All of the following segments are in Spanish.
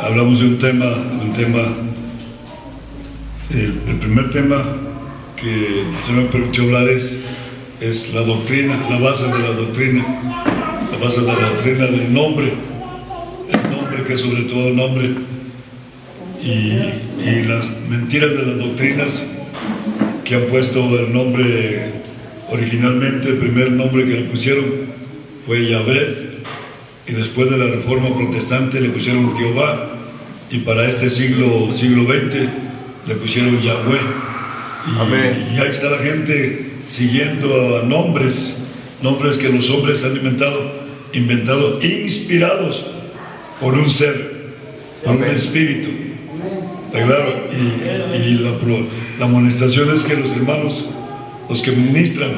hablamos de un tema, el primer tema que se me permitió hablar es la doctrina, la base de la doctrina del nombre, el nombre que es sobre todo nombre, y las mentiras de las doctrinas que han puesto el nombre originalmente. El primer nombre que le pusieron fue Yahvé, y después de la Reforma Protestante le pusieron Jehová, y para este siglo XX le pusieron Yahweh. Y ahí está la gente siguiendo a nombres que los hombres han inventado, inspirados por un ser, por un espíritu. ¿Está claro? Y la amonestación es que los hermanos, los que ministran,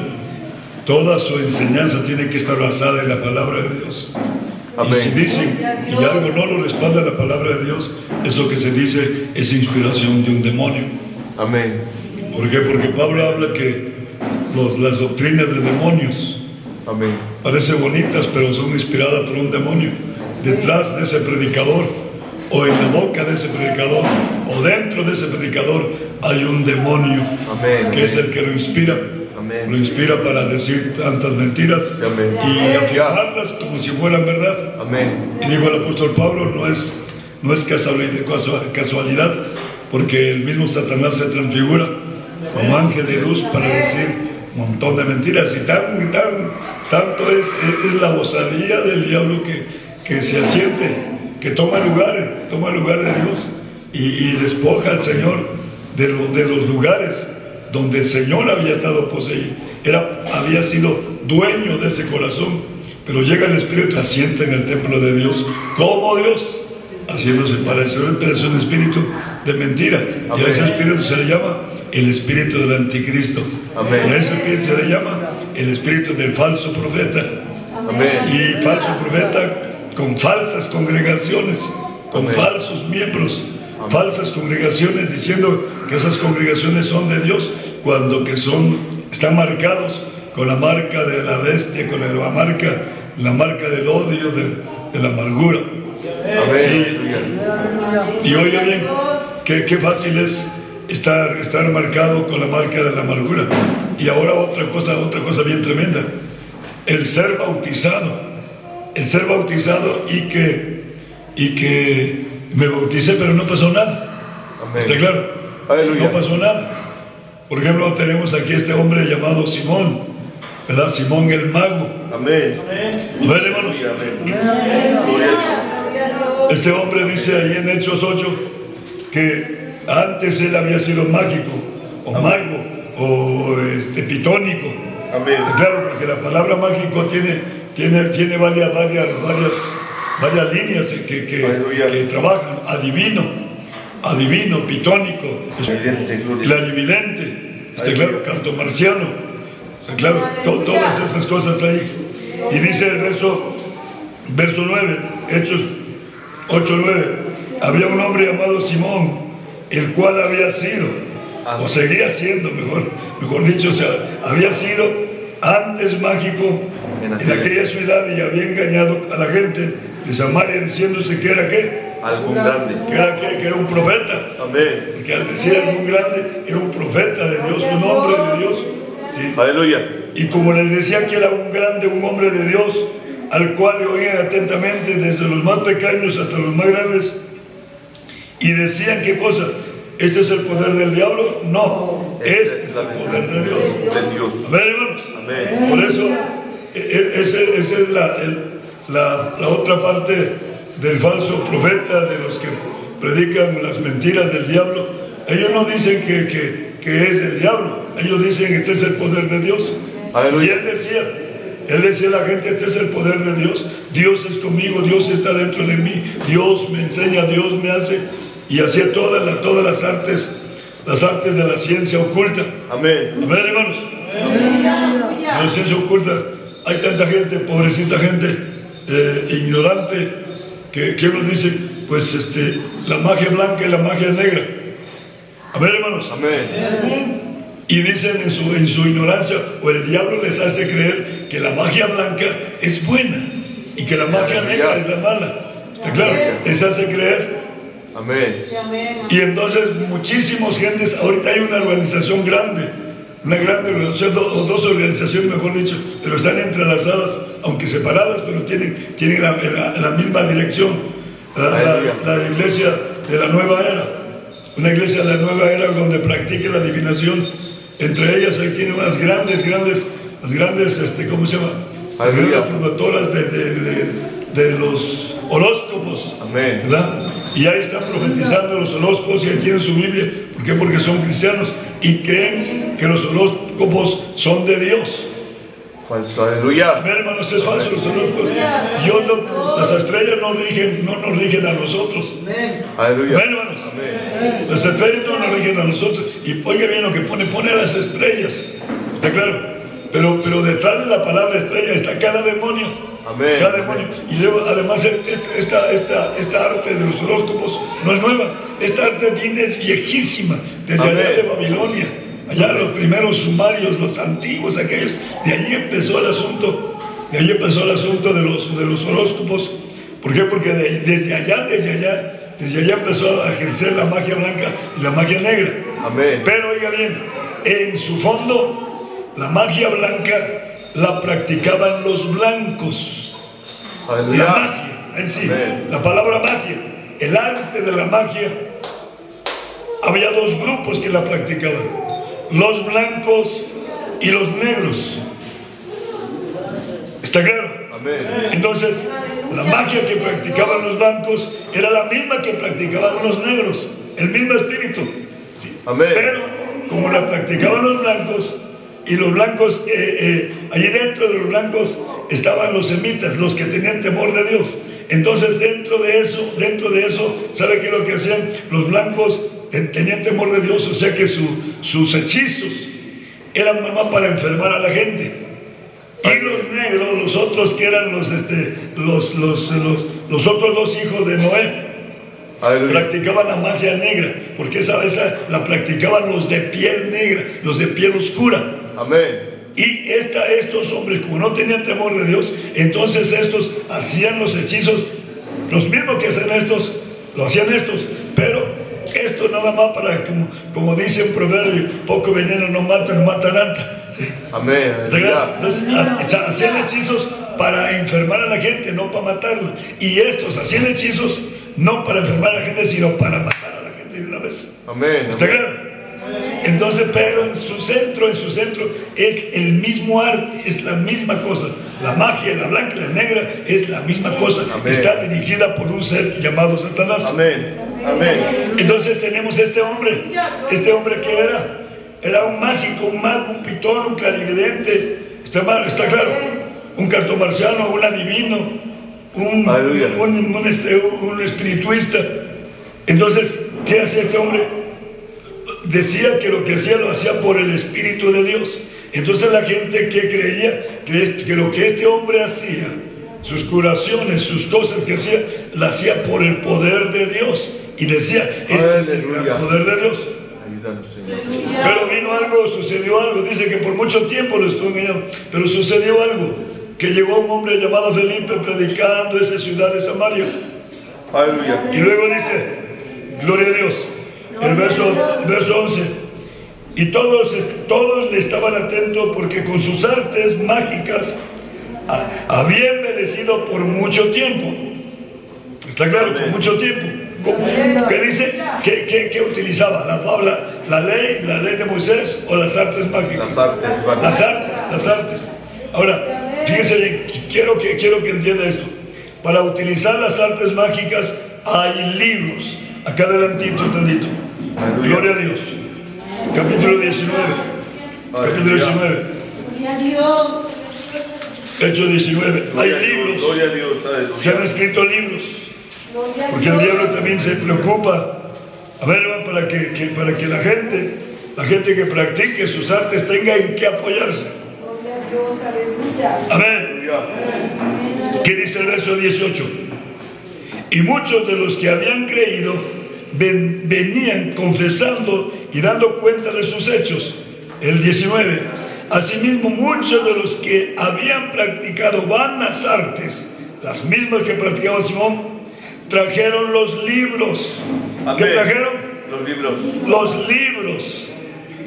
toda su enseñanza tiene que estar basada en la palabra de Dios. Y si dicen y algo no lo respalda la palabra de Dios, eso que se dice es inspiración de un demonio. Amén. ¿Por qué? Porque Pablo habla que las doctrinas de demonios parecen bonitas, pero son inspiradas por un demonio. Detrás de ese predicador, o en la boca de ese predicador, o dentro de ese predicador, hay un demonio que es el que lo inspira. Lo inspira para decir tantas mentiras y afirmarlas como si fueran verdad. Y dijo el apóstol Pablo, no es casualidad, porque el mismo Satanás se transfigura como ángel de luz para decir un montón de mentiras, y tanto es la osadía del diablo que se asiente, que toma lugar de Dios y despoja al Señor de los lugares donde el Señor había estado poseído, había sido dueño de ese corazón, pero llega el Espíritu, se asienta en el templo de Dios como Dios, haciéndose parecer, pero es un espíritu de mentira. Y a ese espíritu se le llama el espíritu del anticristo. Y a ese espíritu se le llama el espíritu del falso profeta. Y falso profeta con falsas congregaciones, con falsos miembros, falsas congregaciones, diciendo que esas congregaciones son de Dios, cuando que están marcados con la marca de la bestia, con la marca del odio, de la amargura. Y oye bien, qué fácil es estar marcado con la marca de la amargura. Y ahora otra cosa bien tremenda, el ser bautizado y que me bauticé pero no pasó nada. ¿Está claro? Aleluya. No pasó nada. Por ejemplo, tenemos aquí este hombre llamado Simón, ¿verdad? Simón el mago. Amén. A ver, hermanos. Este hombre dice ahí en Hechos 8 que antes él había sido mágico, o mago, o pitónico. Amén. Claro, porque la palabra mágico tiene varias líneas que trabajan. Adivino, pitónico, clarividente, claro, cartomarciano, claro, todas esas cosas ahí. Y dice el verso 9, Hechos 8:9, había un hombre llamado Simón, el cual había sido, o seguía siendo, mejor dicho, o sea, había sido antes mágico en aquella ciudad, y había engañado a la gente de Samaria diciéndose que era ¿qué? Algún grande. Que era un profeta. Amén. Porque al decir algún grande, era un profeta de Dios, un hombre de Dios. ¿Sí? Aleluya. Y como les decía que era un grande, un hombre de Dios, al cual le oían atentamente desde los más pequeños hasta los más grandes, y decían ¿qué cosa? ¿Este es el poder del diablo? No, este es el poder de Dios. Amén, hermanos. Amén. Por eso, esa es la otra parte del falso profeta, de los que predican las mentiras del diablo. Ellos no dicen que es del diablo, ellos dicen este es el poder de Dios. Aleluya. Y él decía a la gente, este es el poder de Dios, Dios es conmigo, Dios está dentro de mí, Dios me enseña, Dios me hace, y hacía todas las artes de la ciencia oculta. Amén. Amén, hermanos. La ciencia oculta, hay tanta gente, pobrecita gente, ignorante, que nos dice, pues la magia blanca y la magia negra. Amén, hermanos. Amén. Y dicen en su ignorancia, o el diablo les hace creer que la magia blanca es buena y que la magia negra es la mala. ¿Está claro? Les hace creer Amén. Y entonces muchísimas gentes, ahorita hay una organización grande, una grande organización, o dos organizaciones mejor dicho, pero están entrelazadas, aunque separadas, pero tienen la misma dirección, la iglesia de la nueva era, una iglesia de la nueva era donde practique la adivinación. Entre ellas ahí tiene unas grandes, ¿cómo se llama? Las grandes promotoras de los horóscopos. Amén. ¿Verdad? Y ahí están profetizando los horóscopos y ahí tienen su Biblia. ¿Por qué? Porque son cristianos y creen que los horóscopos son de Dios. Falso, aleluya. Amén, hermanos, es falso los horóscopos. Las estrellas no nos rigen a nosotros. Aleluya. Amén, hermanos. Amén. Las estrellas no nos rigen a nosotros. Y oiga bien lo que pone las estrellas. ¿Está claro? Pero detrás de la palabra estrella está cada demonio. Amén. Cada demonio. Y luego, además, esta arte de los horóscopos no es nueva. Esta arte viene, es viejísima, desde allá de Babilonia. Allá los primeros sumarios, los antiguos, aquellos. De allí empezó el asunto. De los horóscopos. ¿Por qué? Porque desde allá empezó a ejercer la magia blanca y la magia negra. Amén. Pero oiga bien, en su fondo, la magia blanca la practicaban los blancos. Aleluya. La magia en sí, Amén. la palabra magia, el arte de la magia, había dos grupos que la practicaban: los blancos y los negros. ¿Está claro? Amén. Entonces, la magia que practicaban los blancos era la misma que practicaban los negros, el mismo espíritu. Amén. Pero, como la practicaban los blancos, y los blancos, allí dentro de los blancos estaban los semitas, los que tenían temor de Dios. Entonces, dentro de eso, ¿sabe qué es lo que hacían? Los blancos tenían temor de Dios, o sea que sus hechizos eran nomás para enfermar a la gente. Y los negros, los otros que eran los otros dos hijos de Noé, practicaban la magia negra, porque esa la practicaban los de piel negra, los de piel oscura. Amén. Y estos hombres, como no tenían temor de Dios, entonces estos hacían los hechizos, los mismos que hacen estos, lo hacían estos, pero esto nada más para, como dice en proverbio, poco veneno no mata, no mata nada. ¿Sí? Amén. Entonces hacían hechizos para enfermar a la gente, no para matarla. Y estos hacían hechizos no para enfermar a la gente, sino para matar a la gente de una vez. Amén. ¿Está claro? Entonces, pero en su centro es el mismo arte, es la misma cosa. La magia, la blanca y la negra es la misma cosa. Amén. Está dirigida por un ser llamado Satanás. Amén. Amén. Entonces tenemos este hombre que era un mágico, un mago, un pitón, un clarividente. Está claro, un cartomarciano, un adivino, un espirituista. Entonces, ¿qué hacía este hombre? Decía que lo que hacía lo hacía por el Espíritu de Dios. Entonces la gente que creía que lo que este hombre hacía, sus curaciones, sus cosas que hacía, la hacía por el poder de Dios. Y decía, este es el gran poder de Dios. Pero sucedió algo, dice que por mucho tiempo lo estuvo engañando, pero sucedió algo, que llegó un hombre llamado Felipe predicando esa ciudad de Samaria. Aleluya. Y luego dice, gloria a Dios, el verso 11, y todos le estaban atentos porque con sus artes mágicas había envejecido por mucho tiempo. ¿Está claro? Por mucho tiempo. ¿Qué dice? ¿Qué utilizaba? ¿La ley de Moisés o las artes mágicas? Las artes. Ahora, fíjense bien, quiero que entienda esto. Para utilizar las artes mágicas hay libros. Acá adelantito, tantito. Gloria a Dios. Capítulo 19. Capítulo 19. Gloria a Dios. Hechos 19. Hay libros. Gloria a Dios. Se han escrito libros. Porque el diablo también se preocupa. A ver, para que la gente que practique sus artes tenga en qué apoyarse. Gloria a Dios, aleluya. A ver, ¿qué dice el verso 18? Y muchos de los que habían creído venían confesando y dando cuenta de sus hechos. El 19. Asimismo, muchos de los que habían practicado vanas artes, las mismas que practicaba Simón, trajeron los libros. Amén. ¿Qué trajeron? Los libros. Los libros.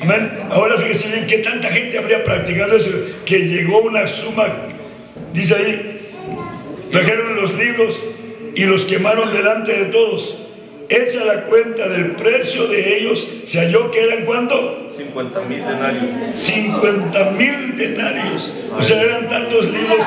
Amén. Ahora fíjense bien que tanta gente habría practicado eso, que llegó una suma, dice ahí, trajeron los libros y los quemaron delante de todos. Hecha la cuenta del precio de ellos, se halló que eran ¿cuánto? 50,000 denarios. 50,000 denarios. O sea, eran tantos libros.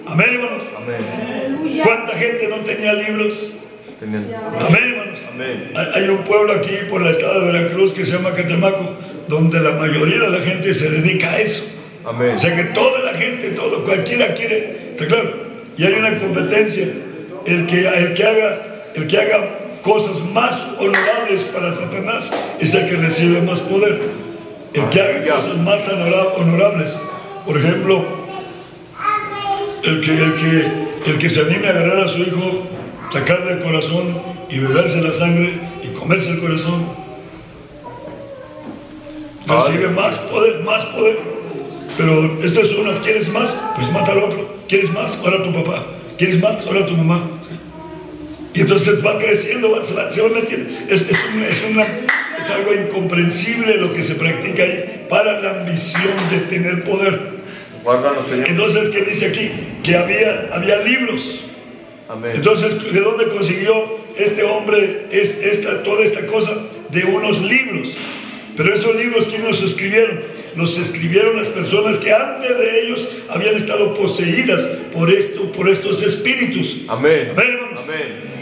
Amén, hermanos. Amén. ¿Cuánta gente no tenía libros? Tenían. Amén, hermanos. Amén. Hay un pueblo aquí por el estado de Veracruz que se llama Catemaco, donde la mayoría de la gente se dedica a eso. Amén. O sea que toda la gente, cualquiera quiere, ¿está claro? Y hay una competencia. El que haga cosas más honorables para Satanás es el que recibe más poder. El que haga cosas más honorables, por ejemplo, el que se anime a agarrar a su hijo, sacarle el corazón y beberse la sangre y comerse el corazón, recibe más poder. Pero esta es una: ¿quieres más? Pues mata al otro. ¿Quieres más? Ahora tu papá. ¿Quieres más? Ahora tu mamá. ¿Sí? Y entonces va creciendo, se va metiendo. Es algo incomprensible lo que se practica ahí para la ambición de tener poder. Guárdanos, Señor. Entonces, ¿qué dice aquí? Que había libros. Amén. Entonces, ¿de dónde consiguió este hombre toda esta cosa? De unos libros. Pero esos libros, ¿quiénes los escribieron? Los escribieron las personas que antes de ellos habían estado poseídas por estos espíritus. Amén. Amén, hermanos. Amén.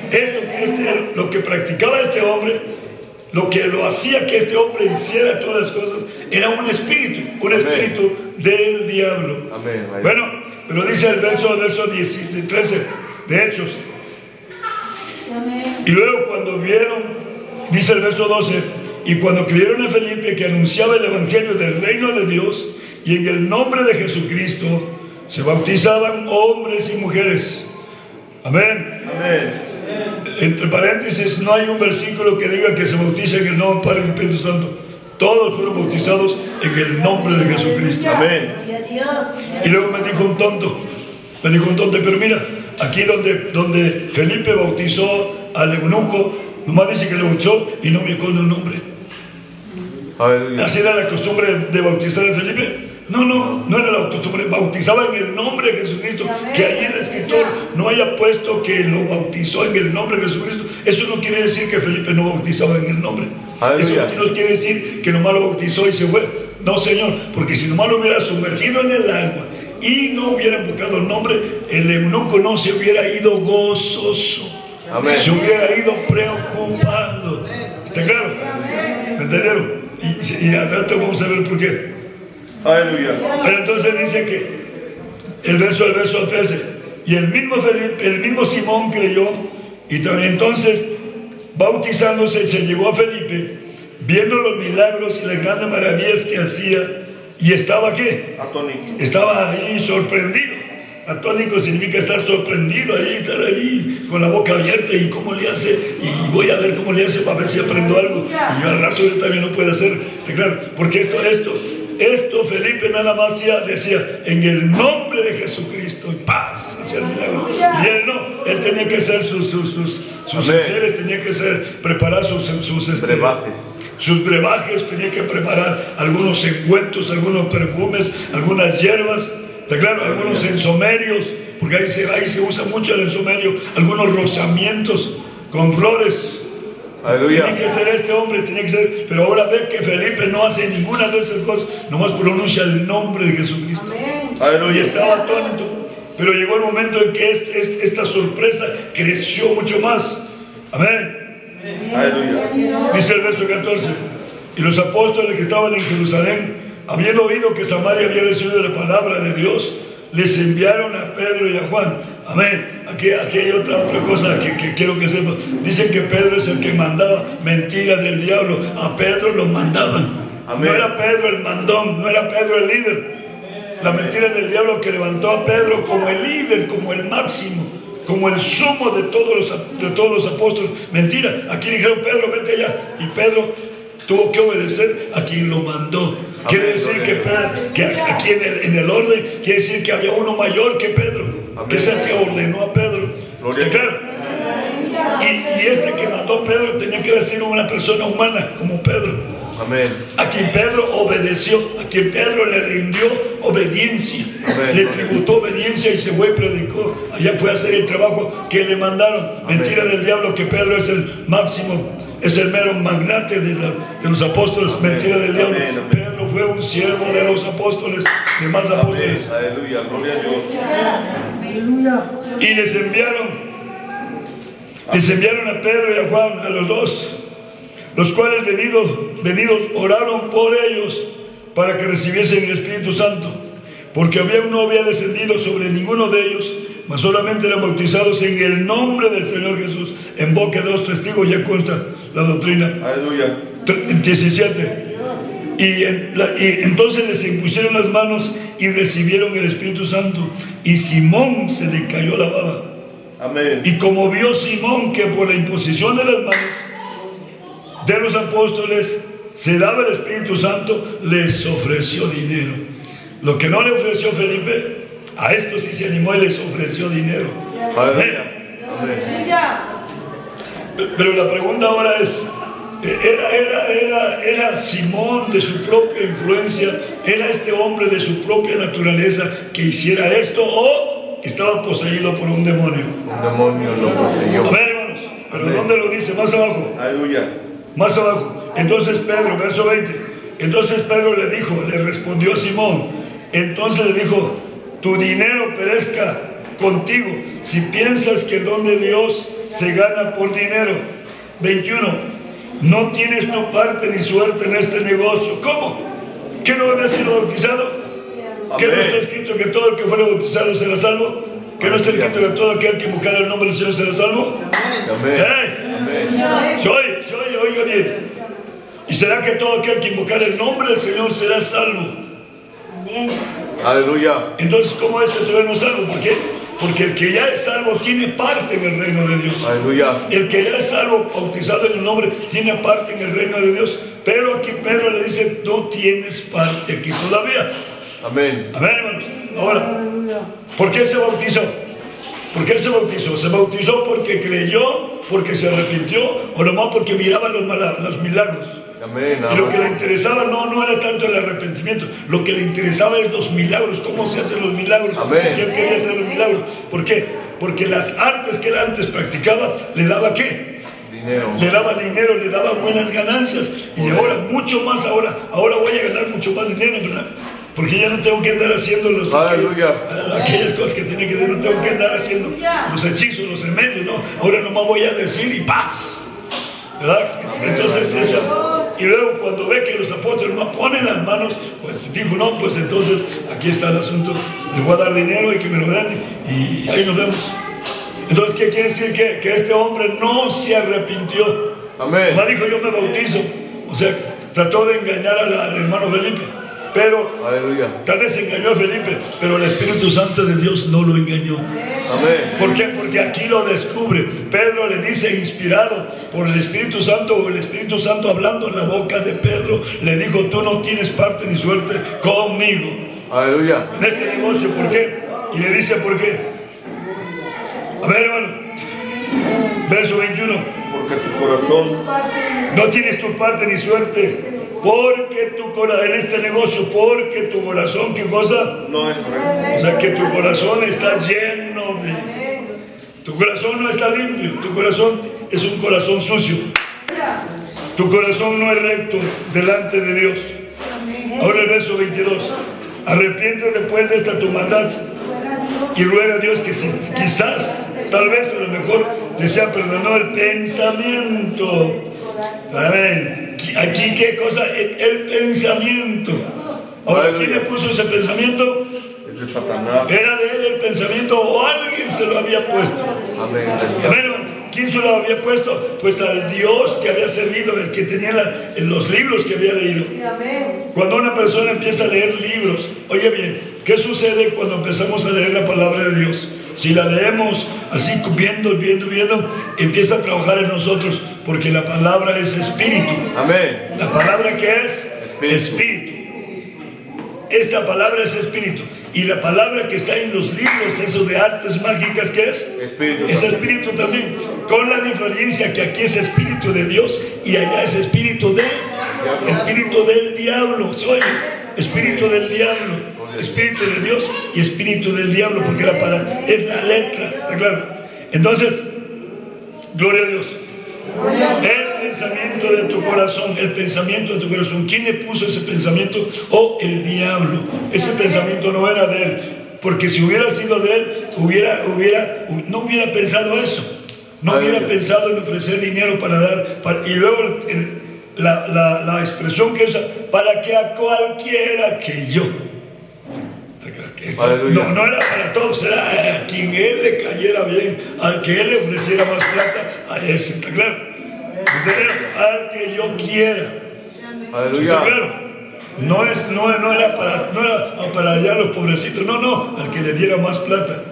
Lo que practicaba este hombre, lo que lo hacía que este hombre hiciera todas las cosas, era un espíritu del diablo. Amén. Bueno, pero dice el verso 13 de Hechos. Y luego cuando vieron, dice el verso 12, y cuando creyeron en Felipe, que anunciaba el evangelio del reino de Dios, y en el nombre de Jesucristo se bautizaban hombres y mujeres. Amén. Amén. Entre paréntesis, no hay un versículo que diga que se bautiza en el nombre del Padre y del Espíritu Santo. Todos fueron bautizados en el nombre de Jesucristo. Amén. Y luego me dijo un tonto, pero mira, aquí donde Felipe bautizó al eunuco, nomás dice que le bautizó y no me acuerdo el nombre. Aleluya. ¿Así era la costumbre de bautizar a Felipe? No era la costumbre. Bautizaba en el nombre de Jesucristo. Que ahí el escritor no haya puesto que lo bautizó en el nombre de Jesucristo. Eso no quiere decir que Felipe no bautizaba en el nombre. Aleluya. Eso no quiere decir que nomás lo bautizó y se fue. No, Señor, porque si nomás lo hubiera sumergido en el agua y no hubiera invocado el nombre, el eunuco no se hubiera ido gozoso. Amén. Se hubiera ido preocupado. ¿Está claro? ¿Me entendieron? Y al rato vamos a ver por qué. Aleluya. Pero entonces dice que el verso 13, y el mismo Simón creyó, y también entonces bautizándose se llegó a Felipe, viendo los milagros y las grandes maravillas que hacía, y estaba ¿qué? Atónito. Estaba ahí sorprendido. Atónico significa estar sorprendido, estar ahí con la boca abierta y cómo le hace, y voy a ver cómo le hace para ver si aprendo algo, y yo al rato yo también no puedo hacer, claro, porque esto Felipe nada más decía en el nombre de Jesucristo, y paz, hacía el milagro. Y él no, él tenía que hacer sus enseres, tenía que preparar sus brebajes. Sus brebajes, tenía que preparar algunos ungüentos, algunos perfumes, algunas hierbas. Está claro, algunos ensomerios, porque ahí se usa mucho el ensomerio, algunos rozamientos con flores. Aleluya. Tiene que ser este hombre, pero ahora ve que Felipe no hace ninguna de esas cosas, nomás pronuncia el nombre de Jesucristo. Aleluya. Y estaba atónito, pero llegó el momento en que esta sorpresa creció mucho más. Amén. Aleluya. Dice el verso 14, y los apóstoles que estaban en Jerusalén, habiendo oído que Samaria había recibido la palabra de Dios, les enviaron a Pedro y a Juan. Amén. Aquí hay otra cosa que quiero que sepan. Dicen que Pedro es el que mandaba. Mentira del diablo. A Pedro lo mandaban. Amén. No era Pedro el mandón, no era Pedro el líder. La mentira del diablo que levantó a Pedro como el líder, como el máximo, como el sumo de todos los apóstoles. Mentira. Aquí dijeron, Pedro, vete allá. Y Pedro tuvo que obedecer a quien lo mandó. Quiere decir que aquí en el orden, quiere decir que había uno mayor que Pedro, que es el que ordenó a Pedro. ¿Está claro? Y Y este que mató a Pedro tenía que ser una persona humana como Pedro. Amén. A quien Pedro obedeció, a quien Pedro le rindió obediencia. Amén. Le tributó obediencia y se fue y predicó. Allá fue a hacer el trabajo que le mandaron. Amén. Mentira del diablo que Pedro es el máximo, es el mero magnate de los apóstoles. Amén. Mentira del diablo. Amén. Amén. Pedro fue un siervo de los apóstoles, de más apóstoles. Amén. Aleluya. Gloria a Dios. Y les enviaron a Pedro y a Juan, a los dos, los cuales venidos oraron por ellos para que recibiesen el Espíritu Santo, porque no había descendido sobre ninguno de ellos, mas solamente eran bautizados en el nombre del Señor Jesús, en boca de dos testigos. Ya consta la doctrina. Aleluya. 17. Y entonces les impusieron las manos y recibieron el Espíritu Santo, y Simón se le cayó la baba. Amén. Y como vio Simón que por la imposición de las manos de los apóstoles se daba el Espíritu Santo, les ofreció dinero. Lo que no le ofreció Felipe, a esto sí se animó y les ofreció dinero. Aleluya. Amén. Pero la pregunta ahora es, ¿era Simón de su propia influencia? ¿Era este hombre de su propia naturaleza que hiciera esto? ¿O estaba poseído por un demonio? Un demonio lo poseyó. A ver, hermanos, pero Amén. ¿dónde lo dice? Más abajo. Aleluya. Más abajo. Entonces Pedro, verso 20. Entonces Pedro le respondió a Simón. Entonces le dijo: tu dinero perezca contigo si piensas que el don de Dios se gana por dinero. 21. No tienes tu parte ni suerte en este negocio. ¿Cómo? ¿Que no había sido bautizado? ¿Que no está escrito que todo el que fuera bautizado será salvo? ¿Que no está escrito que todo aquel que invocara el nombre del Señor será salvo? Amén. ¡Hey! Amén. Se oye, oiga bien. ¿Y será que todo aquel que invocara el nombre del Señor será salvo? Aleluya. Entonces, ¿cómo es que no es salvo? ¿Por qué? Porque el que ya es salvo tiene parte en el reino de Dios. Aleluya. El que ya es salvo, bautizado en el nombre, tiene parte en el reino de Dios. Pero aquí Pedro le dice: no tienes parte aquí todavía. Amén. A ver, hermanos, ahora, ¿por qué se bautizó? ¿Por qué se bautizó? ¿Se bautizó porque creyó, porque se arrepintió, o nomás porque miraba los milagros? Amén. Y lo que le interesaba no era tanto el arrepentimiento, lo que le interesaba es los milagros, cómo se hacen los milagros. Amén. ¿Quién quería hacer los milagros? ¿Por qué? Porque las artes que él antes practicaba, ¿le daba qué? Dinero. Le daba dinero, le daba buenas ganancias. Y ahora, mucho más ahora voy a ganar mucho más dinero, ¿verdad? Porque ya no tengo que andar haciendo aquellas cosas que tiene que hacer, no tengo que andar haciendo los hechizos, los remedios, ¿no? Ahora nomás voy a decir y paz, ¿verdad? Entonces eso, y luego cuando ve que los apóstoles no ponen las manos, pues dijo: no, pues entonces aquí está el asunto, les voy a dar dinero y que me lo den, y ahí nos vemos. Entonces, ¿qué quiere decir? Que este hombre no se arrepintió. Amén. No dijo: yo me bautizo. O sea, trató de engañar al hermano Felipe. Pero Aleluya. tal vez engañó a Felipe, pero el Espíritu Santo de Dios no lo engañó. Amén. ¿Por qué? Porque aquí lo descubre. Pedro le dice, inspirado por el Espíritu Santo, o el Espíritu Santo hablando en la boca de Pedro, le dijo: tú no tienes parte ni suerte conmigo Aleluya. en este negocio. ¿Por qué? Y le dice por qué. A ver, hermano, verso 21. Porque tu corazón No tienes tu parte ni suerte, porque en este negocio, porque tu corazón, ¿qué cosa? no es recto. O sea, que tu corazón está lleno de... Tu corazón no está limpio, tu corazón es un corazón sucio. Tu corazón no es recto delante de Dios. Ahora el verso 22. Arrepiéntete pues de esta tu maldad y ruega a Dios que si, quizás, tal vez, a lo mejor, te sea perdonado el pensamiento. Amén. Aquí, ¿qué cosa? El pensamiento. Ahora, ¿quién le puso ese pensamiento? Es de Satanás. ¿Era de él el pensamiento o alguien se lo había puesto? Amén. Bueno, ¿quién se lo había puesto? Pues al Dios que había servido, el que tenía los libros que había leído. Cuando una persona empieza a leer libros, oye bien, ¿qué sucede cuando empezamos a leer la palabra de Dios? Si la leemos así, viendo, empieza a trabajar en nosotros, porque la palabra es espíritu. Amén. ¿La palabra qué es? Espíritu. Espíritu. Esta palabra es espíritu. Y la palabra que está en los libros, eso de artes mágicas, ¿qué es? Espíritu. Es espíritu también. Con la diferencia que aquí es espíritu de Dios y allá es espíritu del diablo. Soy espíritu del diablo, espíritu de Dios y espíritu del diablo, porque la palabra es la letra, ¿está claro? Entonces, gloria a Dios. El pensamiento de tu corazón, el pensamiento de tu corazón. ¿Quién le puso ese pensamiento? El diablo. Ese pensamiento no era de él, porque si hubiera sido de él, no hubiera pensado eso. No hubiera pensado en ofrecer dinero para dar, y luego la expresión que usa, para que a cualquiera que yo. No era para todos, era a quien él le cayera bien, al que él le ofreciera más plata, a ese, ¿está claro? Al que yo quiera. ¿Está claro? No era para allá los pobrecitos, no, al que le diera más plata.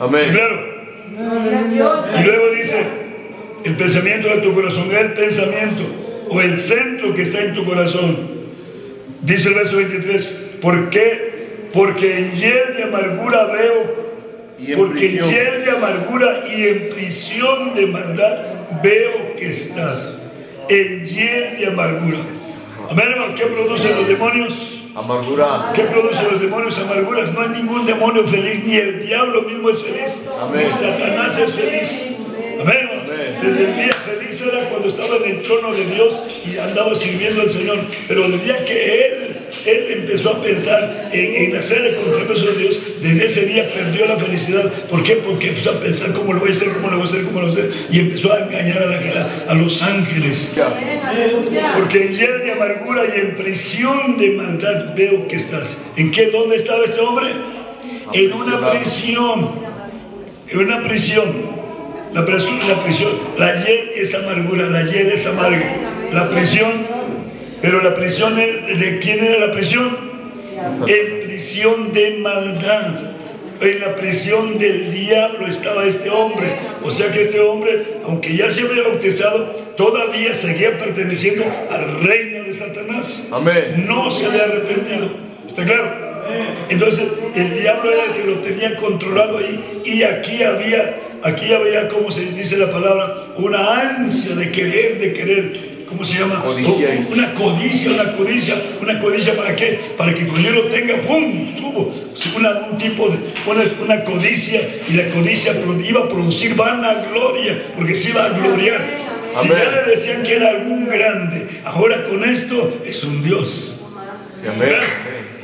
Amén. ¿Está claro? Y luego dice, el pensamiento de tu corazón, el pensamiento o el centro que está en tu corazón. Dice el verso 23, ¿por qué? Porque en hiel de amargura veo, porque en hiel de amargura y en prisión de maldad veo que estás. En hiel de amargura. Amén, hermano. ¿Qué producen los demonios? Amargura. ¿Qué producen los demonios? Amarguras. No hay ningún demonio feliz, ni el diablo mismo es feliz, Amén. ni Satanás es feliz. Amén. Desde el día feliz era cuando estaba en el trono de Dios y andaba sirviendo al Señor, pero el día que él empezó a pensar en hacer el contrapeso de Dios, desde ese día perdió la felicidad. ¿Por qué? Porque empezó a pensar cómo lo voy a hacer, cómo lo voy a hacer, y empezó a engañar a los ángeles. Porque en hiel de amargura y en prisión de maldad veo que estás. ¿En qué? ¿Dónde estaba este hombre? En una prisión. En una prisión. La prisión, la hiel es amargura, la hiel es amarga. La prisión, pero la prisión ¿de quién era la prisión? En prisión de maldad. En la prisión del diablo estaba este hombre. O sea que este hombre, aunque ya se había bautizado, todavía seguía perteneciendo al reino de Satanás. Amén. No se había arrepentido. ¿Está claro? Entonces el diablo era el que lo tenía controlado ahí, y aquí había, como se dice la palabra, una ansia de querer, ¿cómo se llama? Codicia. Una codicia, ¿para qué? Para que cuando yo lo tenga, ¡pum!, subo. Un tipo de, una codicia, y la codicia iba a producir vanagloria, porque se iba a gloriar. Si ya le decían que era algún grande, ahora con esto es un Dios. Amén.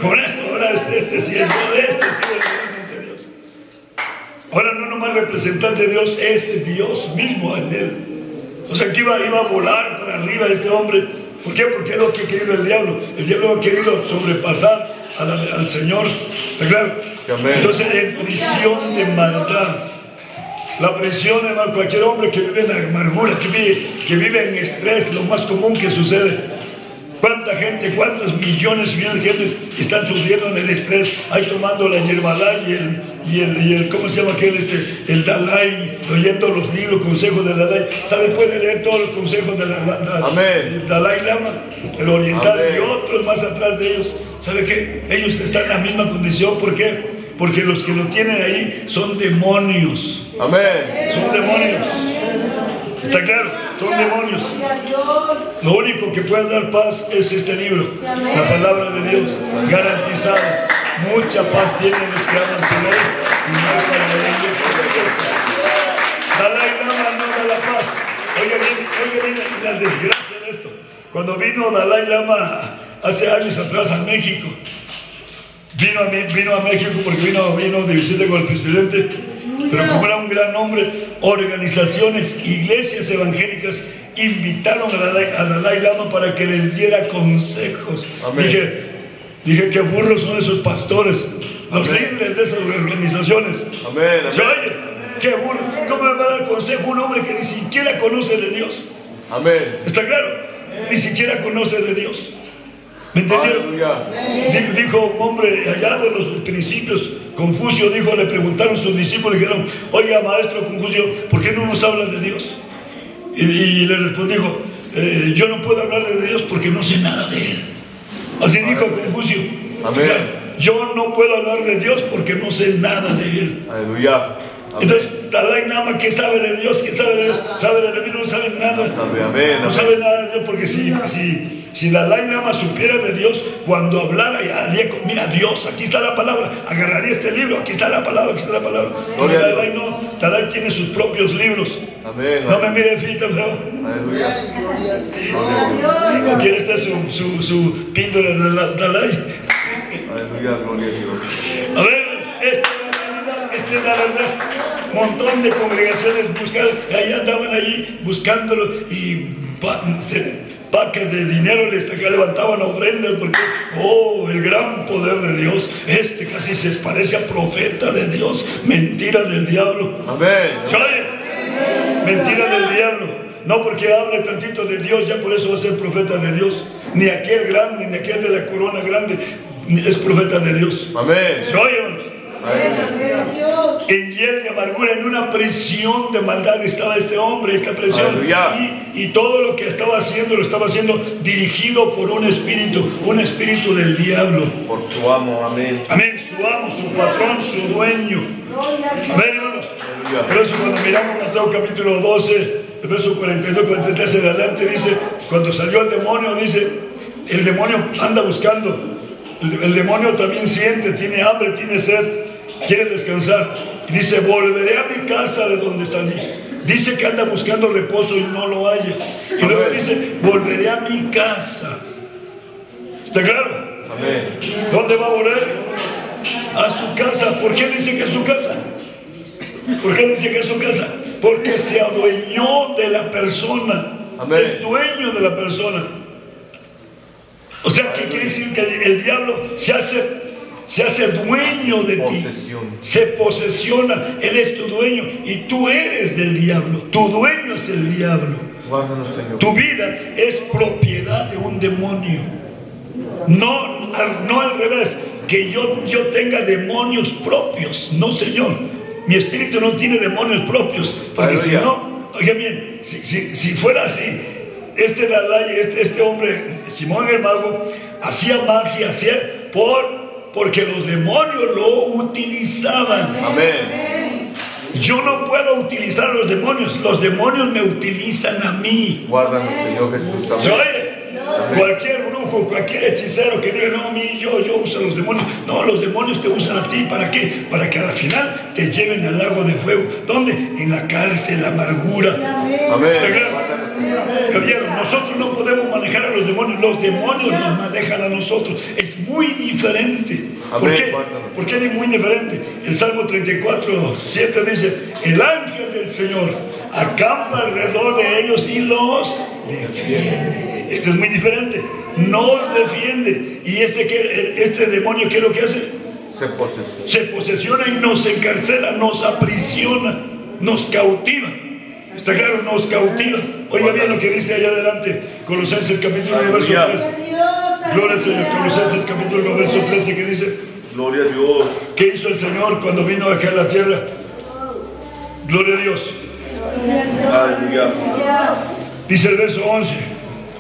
Con esto, ahora este sí es realmente Dios. Ahora no nomás representante de Dios, es Dios mismo en él. O sea que iba a volar para arriba este hombre. ¿Por qué? Porque es lo que ha querido el diablo. El diablo ha querido sobrepasar al Señor. ¿Está claro? Amén. Entonces, en prisión de maldad. La presión, hermano, cualquier hombre que vive en amargura, que vive en estrés, lo más común que sucede. ¿Cuánta gente, cuántos millones y millones de gente están sufriendo en el estrés? Ahí tomando la Yerbalay y el ¿cómo se llama aquel? El Dalai, leyendo los libros, consejos del Dalai. ¿Sabe? Puede leer todos los consejos del Dalai Lama, el oriental. Amén. Y otros más atrás de ellos. ¿Sabe qué? Ellos están en la misma condición. ¿Por qué? Porque los que lo tienen ahí son demonios. Amén. Son demonios. ¿Está claro? Son demonios. Lo único que puede dar paz es este libro, la palabra de Dios, garantizada. Mucha paz tienen los que aman su ley y no para la ley. Dalai Lama no da la paz. Oiga bien la desgracia de esto. Cuando vino Dalai Lama hace años atrás a México, vino a México porque vino de visita con el presidente. Pero como era un gran hombre, organizaciones, iglesias evangélicas invitaron a Dalai Lama para que les diera consejos. Dije que burros son esos pastores, los líderes de esas organizaciones. Amén. Oye, qué burro, ¿cómo me va a dar consejo un hombre que ni siquiera conoce de Dios? Amén. ¿Está claro? Ni siquiera conoce de Dios. ¿Me entendieron? Dijo un hombre allá de los principios, Confucio dijo, le preguntaron sus discípulos, le dijeron, oiga maestro Confucio, ¿por qué no nos habla de Dios? Y le respondió, yo no puedo hablar de Dios porque no sé nada de él. Así dijo Confucio. Amén. yo no puedo hablar de Dios porque no sé nada de Él. Aleluya. Amén. Entonces, Dalai Lama, ¿qué sabe de Dios? ¿Qué sabe de Dios? ¿Sabe de Dios? No sabe nada. Amén. No sabe nada de Dios, porque si Dalai Lama supiera de Dios, cuando hablara, ya diría, mira, Dios, aquí está la palabra, agarraría este libro, aquí está la palabra, aquí está la palabra. Gloria a Dalai no, Dalai tiene sus propios libros. Amén. No me mire fito, feo. Aleluya. Digo, ¿quién está su píldora de Dalai? Aleluya, gloria a Dios. A ver, esta es la verdad. Montón de congregaciones buscaron, ahí andaban ahí buscándolo y pacas de dinero les levantaban ofrendas porque, oh, el gran poder de Dios, casi se parece a profeta de Dios, mentira del diablo. Amén. ¿Se oye? Mentira del diablo. No porque hable tantito de Dios, ya por eso va a ser profeta de Dios. Ni aquel grande, ni aquel de la corona grande es profeta de Dios. Amén. ¿Se oye, hermanos? Dios. En hiel de amargura, en una prisión de maldad estaba este hombre, esta prisión. Y todo lo que estaba haciendo, lo estaba haciendo dirigido por un espíritu del diablo. Por su amo, amén. Amén, su amo, su patrón, su dueño. Amén, hermanos. Por eso cuando miramos Mateo capítulo 12, el verso 42, 43 en adelante, dice, cuando salió el demonio, dice, el demonio anda buscando. El demonio también siente, tiene hambre, tiene sed, quiere descansar. Y dice, volveré a mi casa de donde salí. Dice que anda buscando reposo y no lo halla. Y luego dice, volveré a mi casa. ¿Está claro? Amén. ¿Dónde va a volver? A su casa. ¿Por qué dice que es su casa? ¿Por qué dice que es su casa? Porque se adueñó de la persona. Amén. Es dueño de la persona. O sea, ¿qué quiere decir? Que el diablo se hace dueño de ti. Se posesiona. Él es tu dueño y tú eres del diablo. Tu dueño es el diablo. Guárdanos, Señor. Tu vida es propiedad de un demonio. No al revés, que yo tenga demonios propios. No, Señor. Mi espíritu no tiene demonios propios. Porque si no, oigan bien, si fuera así, este hombre, Simón el mago, hacía magia, porque los demonios lo utilizaban. Amén. Yo no puedo utilizar a los demonios me utilizan a mí. Guárdanos, Señor Jesús. Amén. ¿Se oye? Cualquier brujo, cualquier hechicero que diga, no, a mí yo uso a los demonios. No, los demonios te usan a ti. ¿Para qué? Para que al final te lleven al lago de fuego. ¿Dónde? En la cárcel, la amargura. Amén. ¿Está claro? Nosotros no podemos manejar a los demonios nos manejan a nosotros. Es muy diferente. ¿Por qué? ¿Por qué es muy diferente? El Salmo 34, 7 dice, el ángel del Señor acampa alrededor de ellos y los defiende. Este es muy diferente. Nos defiende. Y este demonio, ¿qué es lo que hace? Se posesiona y nos encarcela, nos aprisiona, nos cautiva. ¿Está claro? Nos cautiva. Oiga bien lo que dice allá adelante, Colosenses capítulo 1, verso 13. Gloria al Señor. Colosenses capítulo 1, verso 13, que dice, gloria a Dios. ¿Qué hizo el Señor cuando vino acá a la tierra? Gloria a Dios. Aleluya. Dice el verso 11,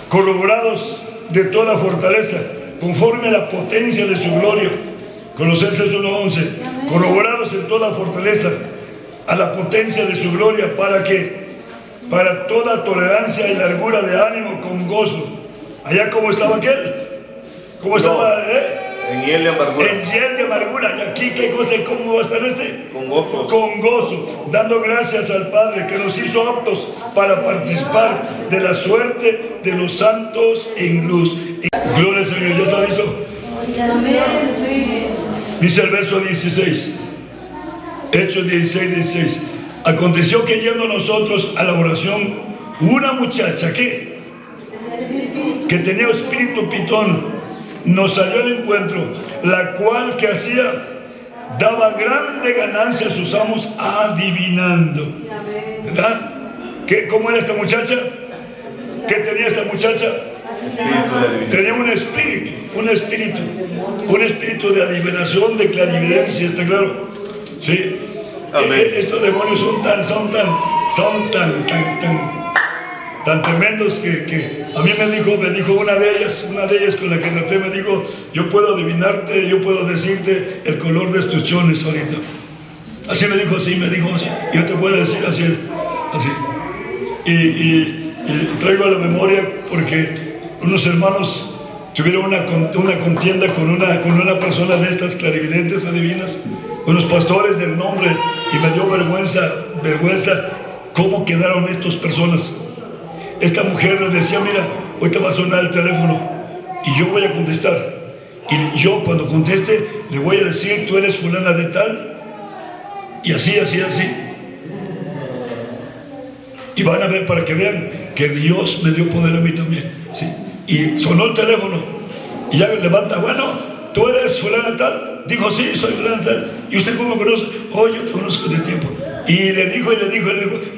corroborados de toda fortaleza, conforme a la potencia de su gloria. Colosenses 1:11, corroborados en toda fortaleza, a la potencia de su gloria, para toda tolerancia y largura de ánimo con gozo. Allá, ¿cómo estaba aquel? ¿Cómo estaba? En hiel de amargura. En hiel de amargura. Y aquí, ¿qué cosa? ¿Cómo va a estar Con gozo. Con gozo, dando gracias al Padre que nos hizo aptos para participar de la suerte de los santos en luz. Gloria al Señor. ¿Ya está listo? Dice el verso 16. Hechos 16. Aconteció que yendo nosotros a la oración, una muchacha que tenía espíritu pitón, nos salió al encuentro, la cual que hacía, daba grande ganancia a sus amos adivinando. ¿Verdad? ¿Cómo era esta muchacha? ¿Qué tenía esta muchacha? Tenía un espíritu de adivinación, de clarividencia, ¿está claro? Sí. Estos demonios son tan tan tremendos que a mí me dijo una de ellas con la que traté, me dijo, yo puedo adivinarte, yo puedo decirte el color de tus chones ahorita. Así me dijo, así, yo te puedo decir así. Y traigo a la memoria porque unos hermanos tuvieron una contienda con una persona de estas clarividentes adivinas, unos pastores del nombre, y me dio vergüenza cómo quedaron estas personas. Esta mujer le decía, mira, hoy te va a sonar el teléfono y yo voy a contestar, y yo cuando conteste le voy a decir, tú eres fulana de tal, y así. Y van a ver, para que vean que Dios me dio poder a mí también, ¿sí? Y sonó el teléfono y ya levanta, bueno, tú eres fulana tal. Dijo, sí, soy fulana tal. ¿Y usted cómo me conoce? Oh, yo te conozco de tiempo. Y le dijo,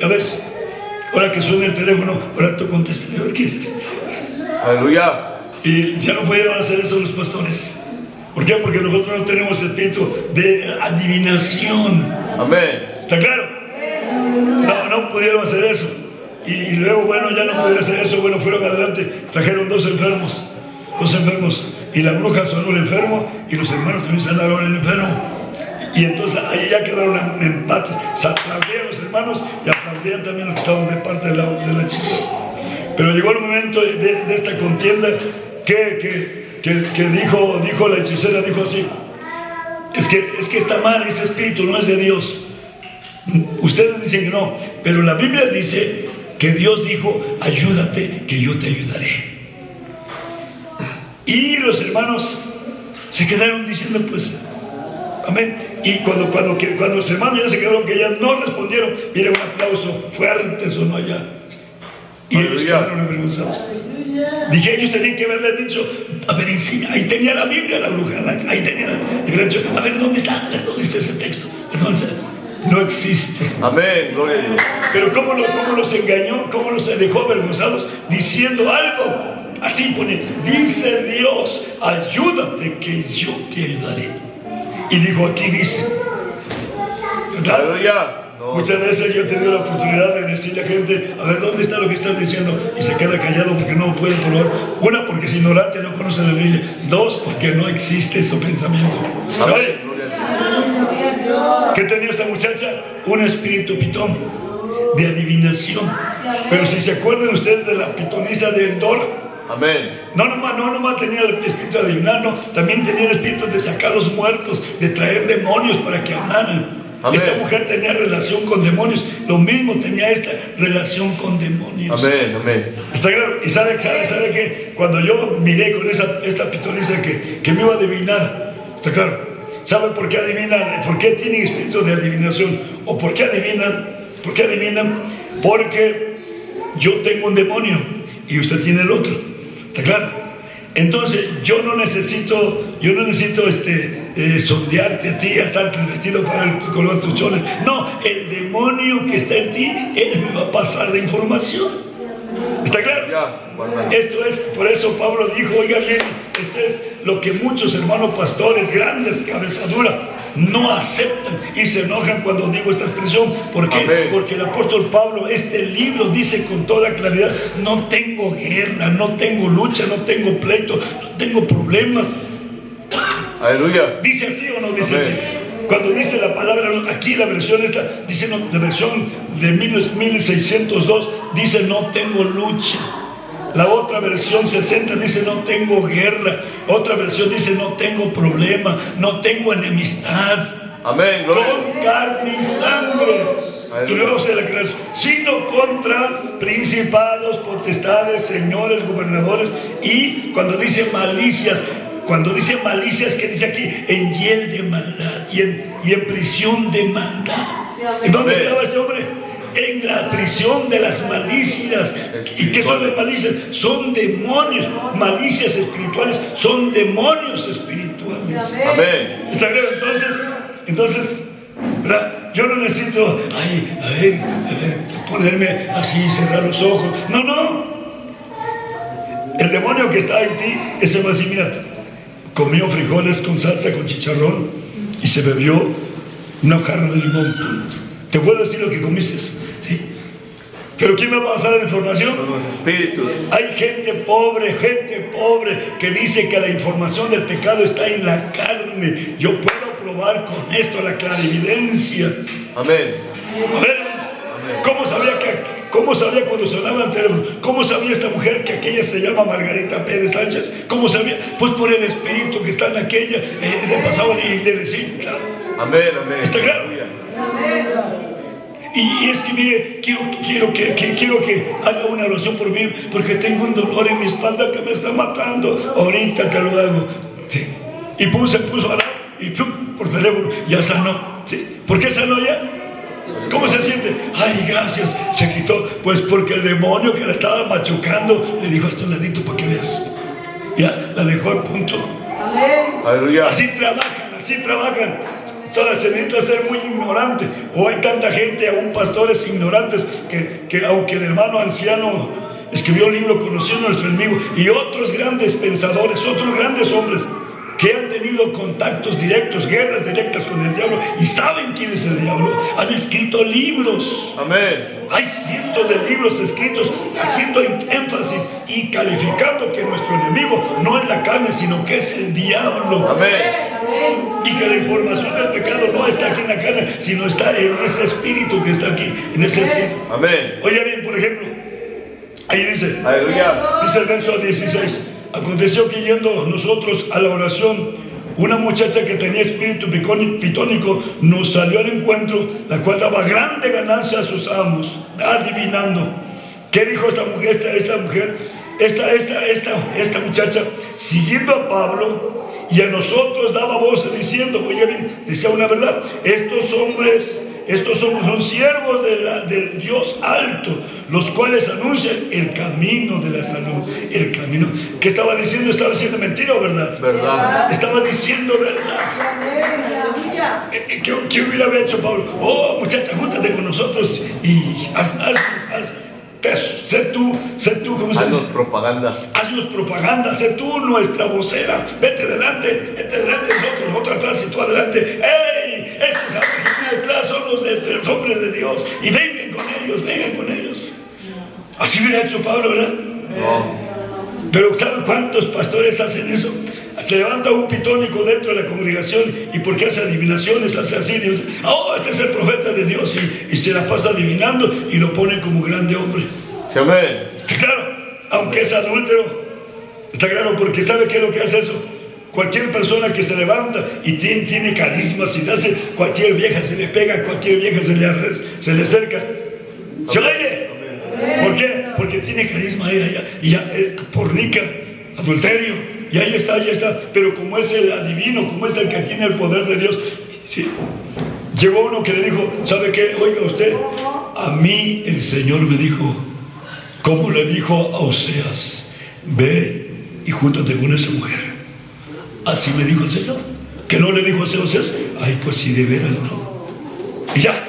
ya ves, ahora que suena el teléfono, ahora tú contestas, ¿quién es? Aleluya. Y ya no pudieron hacer eso los pastores. ¿Por qué? Porque nosotros no tenemos espíritu de adivinación. Amén. ¿Está claro? No pudieron hacer eso. Y luego, bueno, ya no pudieron hacer eso. Bueno, fueron adelante, trajeron dos enfermos. Y la bruja sonó el enfermo y los hermanos también sanaron el enfermo. Y entonces ahí ya quedaron empates. Se aplaudieron los hermanos y aplaudieron también los que estaban de parte de la chica. Pero llegó el momento de esta contienda que dijo la hechicera, dijo así, es que está mal, ese espíritu no es de Dios. Ustedes dicen que no, pero la Biblia dice que Dios dijo, ayúdate que yo te ayudaré. Y los hermanos se quedaron diciendo, pues, amén. Y cuando los hermanos ya se quedaron, que ya no respondieron, miren, un aplauso fuerte sonó allá. Y ellos quedaron avergonzados. Dije, ellos tenían que haberle dicho, a ver, enseña, ahí tenía la Biblia, la bruja, ahí tenía, y hubieran dicho, a ver, ¿dónde está ese texto? Entonces, no existe. Amén, gloria a Dios. Pero ¿cómo los engañó? ¿Cómo los dejó avergonzados? Diciendo algo. Así pone, dice Dios, ayúdate que yo te ayudaré. Y dijo, aquí dice. Aleluya. No. Muchas veces yo he tenido la oportunidad de decirle a la gente, a ver, ¿dónde está lo que estás diciendo? Y se queda callado porque no puede probar. Una, porque es ignorante, no conoce la Biblia. Dos, porque no existe ese pensamiento. ¿Sabe? ¿Qué tenía esta muchacha? Un espíritu pitón de adivinación. Pero si se acuerdan ustedes de la pitonisa de Endor, amén. No nomás tenía el espíritu de adivinar, no, también tenía el espíritu de sacar los muertos, de traer demonios para que hablaran. Amén. Esta mujer tenía relación con demonios, lo mismo tenía esta relación con demonios. Amén. ¿Está claro? Y sabe que cuando yo miré con esta pitonisa que me iba a adivinar, ¿está claro? ¿Saben por qué adivinan? ¿Por qué tienen espíritu de adivinación? ¿O por qué adivinan? Porque yo tengo un demonio y usted tiene el otro. ¿Está claro? Entonces yo no necesito sondearte a ti, alzarte el vestido para el color de tus chones. No, el demonio que está en ti, él me va a pasar la información. ¿Está claro? Esto es, por eso Pablo dijo, oiga bien, esto es lo que muchos hermanos pastores, grandes, cabezadura, no aceptan y se enojan cuando digo esta expresión. ¿Por qué? Amén. Porque el apóstol Pablo, este libro dice con toda claridad, no tengo guerra, no tengo lucha, no tengo pleito, no tengo problemas. Aleluya. ¿Dice así o no dice amén. Así? Cuando dice la palabra, aquí la versión esta, dice, no, la versión de 1602, dice no tengo lucha. La otra versión 60 dice no tengo guerra. Otra versión dice no tengo problema, no tengo enemistad. Amén. Con carne y sangre. Aleluya. Y luego se la creación, sino contra principados, potestades, señores, gobernadores. Y cuando dice malicias, ¿qué dice aquí? En hiel de maldad y en prisión de maldad. ¿En dónde estaba este hombre? En la prisión de las malicias. ¿Y qué son las malicias? Son demonios. Malicias espirituales son demonios espirituales. Amén. ¿Está claro? Entonces, ¿verdad? Yo no necesito, a ver, ponerme así, cerrar los ojos. No. El demonio que está en ti, ese va así, mira, comió frijoles con salsa, con chicharrón y se bebió una jarra de limón. ¿Te puedo decir lo que comiste? ¿Sí? Pero ¿quién me va a pasar la información? Son los espíritus. Hay gente pobre que dice que la información del pecado está en la carne. Yo puedo probar con esto la clarividencia. Amén. A ver, ¿cómo sabía cuando sonaba el teléfono? ¿Cómo sabía esta mujer que aquella se llama Margarita Pérez Sánchez? ¿Cómo sabía? Pues por el espíritu que está en aquella, le pasaba y le decía, claro. Amén, amén. ¿Está claro? Y es que mire, quiero que haga una oración por mí, porque tengo un dolor en mi espalda que me está matando. Ahorita te lo hago. Sí. Y se puso a orar y por teléfono ya sanó. ¿Sí? ¿Por qué sanó ya? ¿Cómo se siente? Ay, gracias, se quitó. Pues porque el demonio que la estaba machucando le dijo, hasta un ladito para que veas. Ya, la dejó al punto. Aleluya. Así trabajan. Solo se necesita ser muy ignorante. O hay tanta gente, aún pastores ignorantes, que aunque el hermano anciano escribió un libro conociendo a nuestro enemigo, y otros grandes pensadores, otros grandes hombres que han tenido contactos directos, guerras directas con el diablo y saben quién es el diablo, han escrito libros. Amén. Hay cientos de libros escritos haciendo énfasis y calificando que nuestro enemigo no es la carne, sino que es el diablo. Amén. Y que la información del pecado no está aquí en la carne, sino está en ese espíritu que está aquí, en ese espíritu. Amén. Oye bien, por ejemplo, ahí dice, Aleluya. dice el verso 16, aconteció que yendo nosotros a la oración, una muchacha que tenía espíritu pitónico nos salió al encuentro, la cual daba grande ganancia a sus amos, adivinando. ¿Qué dijo esta mujer? Esta muchacha, siguiendo a Pablo y a nosotros daba voces diciendo, oye bien, decía una verdad, estos hombres son siervos del Dios alto, los cuales anuncian el camino de la salud. El camino. ¿Qué estaba diciendo? ¿Estaba diciendo mentira o verdad? Verdad. Estaba diciendo verdad. ¿Qué hubiera hecho Pablo? Oh, muchacha, júntate con nosotros y sé tú, ¿cómo se dice? Haznos propaganda. Haznos propaganda, sé tú nuestra vocera. Vete adelante nosotros atrás y tú adelante. ¡Ey! Estos que detrás son los hombres de Dios. Y vengan con ellos. Así hubiera hecho Pablo, ¿verdad? No. Pero ¿saben cuántos pastores hacen eso? Se levanta un pitónico dentro de la congregación y porque hace adivinaciones, hace así, dice, este es el profeta de Dios, y se la pasa adivinando y lo pone como grande hombre. Sí, amén. Está claro, aunque es adúltero, está claro, porque ¿sabe qué es lo que hace eso? Cualquier persona que se levanta y tiene carisma, si hace, cualquier vieja se le pega, cualquier vieja se le acerca. ¿Se oye? ¿Por qué? Porque tiene carisma y ya pornica, adulterio. Y ahí está. Pero como es el adivino, como es el que tiene el poder de Dios, ¿sí? Llegó uno que le dijo, ¿sabe qué? Oiga usted, a mí el Señor me dijo, como le dijo a Oseas, ve y júntate con esa mujer. Así me dijo el Señor. Que no le dijo a Oseas, ay, pues si de veras no. Y ya.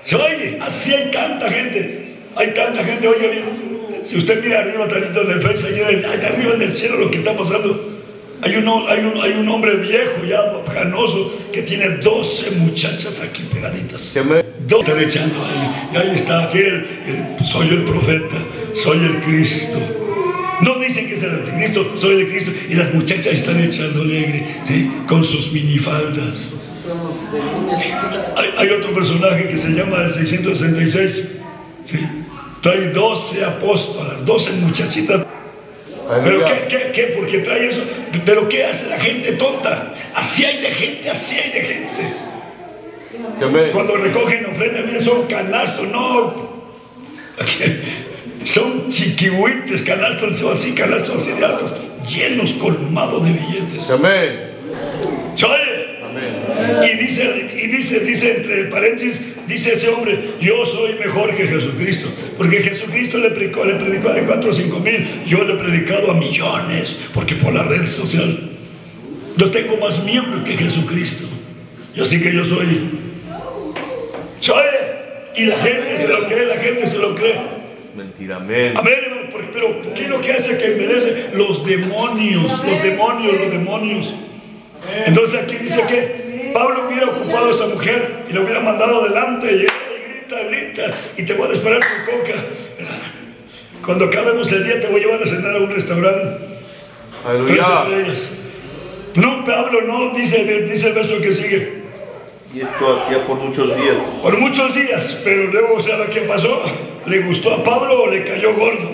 Se oye, así hay tanta gente, oiga bien. Si usted mira arriba tantito en el Facebook, allá arriba en el cielo lo que está pasando, hay un hombre viejo ya canoso que tiene 12 muchachas aquí pegaditas. Sí, amén. 12 están echando ahí, y ahí está aquel, soy el profeta, soy el Cristo. No dicen que es el anticristo, soy el Cristo, y las muchachas están echando alegre, ¿sí? Con sus minifaldas. Hay otro personaje que se llama el 666, ¿sí? Trae 12 apóstolas, 12 muchachitas. ¿Pero qué? ¿Por qué trae eso? ¿Pero qué hace la gente tonta? Así hay de gente. Cuando recogen ofrendas, miren, son canastos, no. Son chiquihuites, canastos así de altos, llenos, colmados de billetes. Amén. ¿Se oye? Y dice entre paréntesis, dice ese hombre, yo soy mejor que Jesucristo, porque Jesucristo le predicó a 4 o 5 mil, yo le he predicado a millones, porque por la red social yo tengo más miembros que Jesucristo, y así que yo soy. ¿Se oye? Y la gente se lo cree, Mentira, amén. Amén, pero ¿qué es lo que hace que envejece? Los demonios. Entonces aquí dice que Pablo hubiera ocupado a esa mujer y la hubiera mandado adelante y ella grita, y te voy a esperar con coca. Cuando acabemos el día te voy a llevar a cenar a un restaurante. 3 Aleluya. estrellas. No, Pablo no, dice el verso que sigue. Y esto hacía por muchos días. Por muchos días, pero luego, ¿sabe qué pasó? ¿Le gustó a Pablo o le cayó gordo?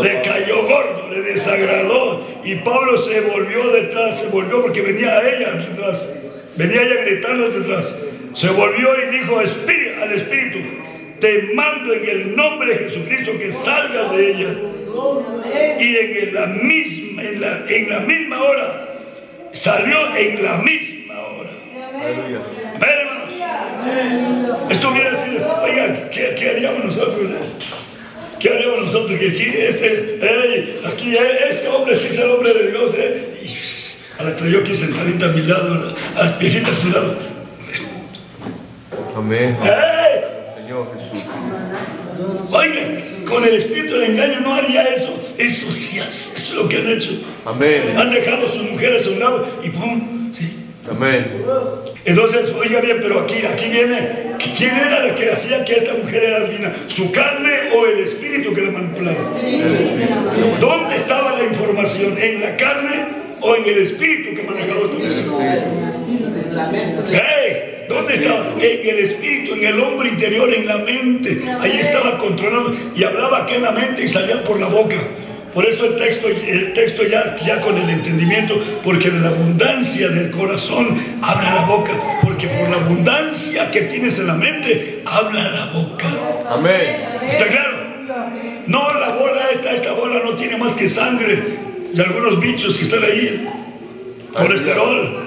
Le cayó gordo, le desagradó. Y Pablo se volvió detrás, se volvió porque venía a ella detrás. Venía ella gritando detrás. Se volvió y dijo al Espíritu: te mando en el nombre de Jesucristo que salgas de ella. Y en la misma hora, salió en la misma hora. Aleluya. Hermanos, esto hubiera sido, oiga, ¿qué haríamos nosotros? ¿Qué haríamos nosotros? Que aquí este hombre sí es el hombre de Dios, y a la que yo aquí sentadita a mi lado, a las viejitas a mi lado. Amén. ¡Ey! Señor Jesús. Oiga, con el espíritu del engaño no haría eso. Eso sí, eso es lo que han hecho. Amén. Han dejado a sus mujeres a un lado y ¡pum! ¿Sí? Amén. Entonces, oiga bien, pero aquí viene, ¿quién era la que hacía que esta mujer era divina? ¿Su carne o el espíritu que la manipulaba? ¿Dónde estaba la información? ¿En la carne o en el espíritu que manejaba todo esto? ¡Hey! ¿Dónde estaba? En el espíritu, en el hombre interior, en la mente. Ahí estaba controlando y hablaba aquí en la mente y salía por la boca. Por eso el texto ya con el entendimiento, porque de la abundancia del corazón habla la boca, porque por la abundancia que tienes en la mente habla la boca. Amén. ¿Está claro? No, la bola esta bola no tiene más que sangre y algunos bichos que están ahí. Colesterol,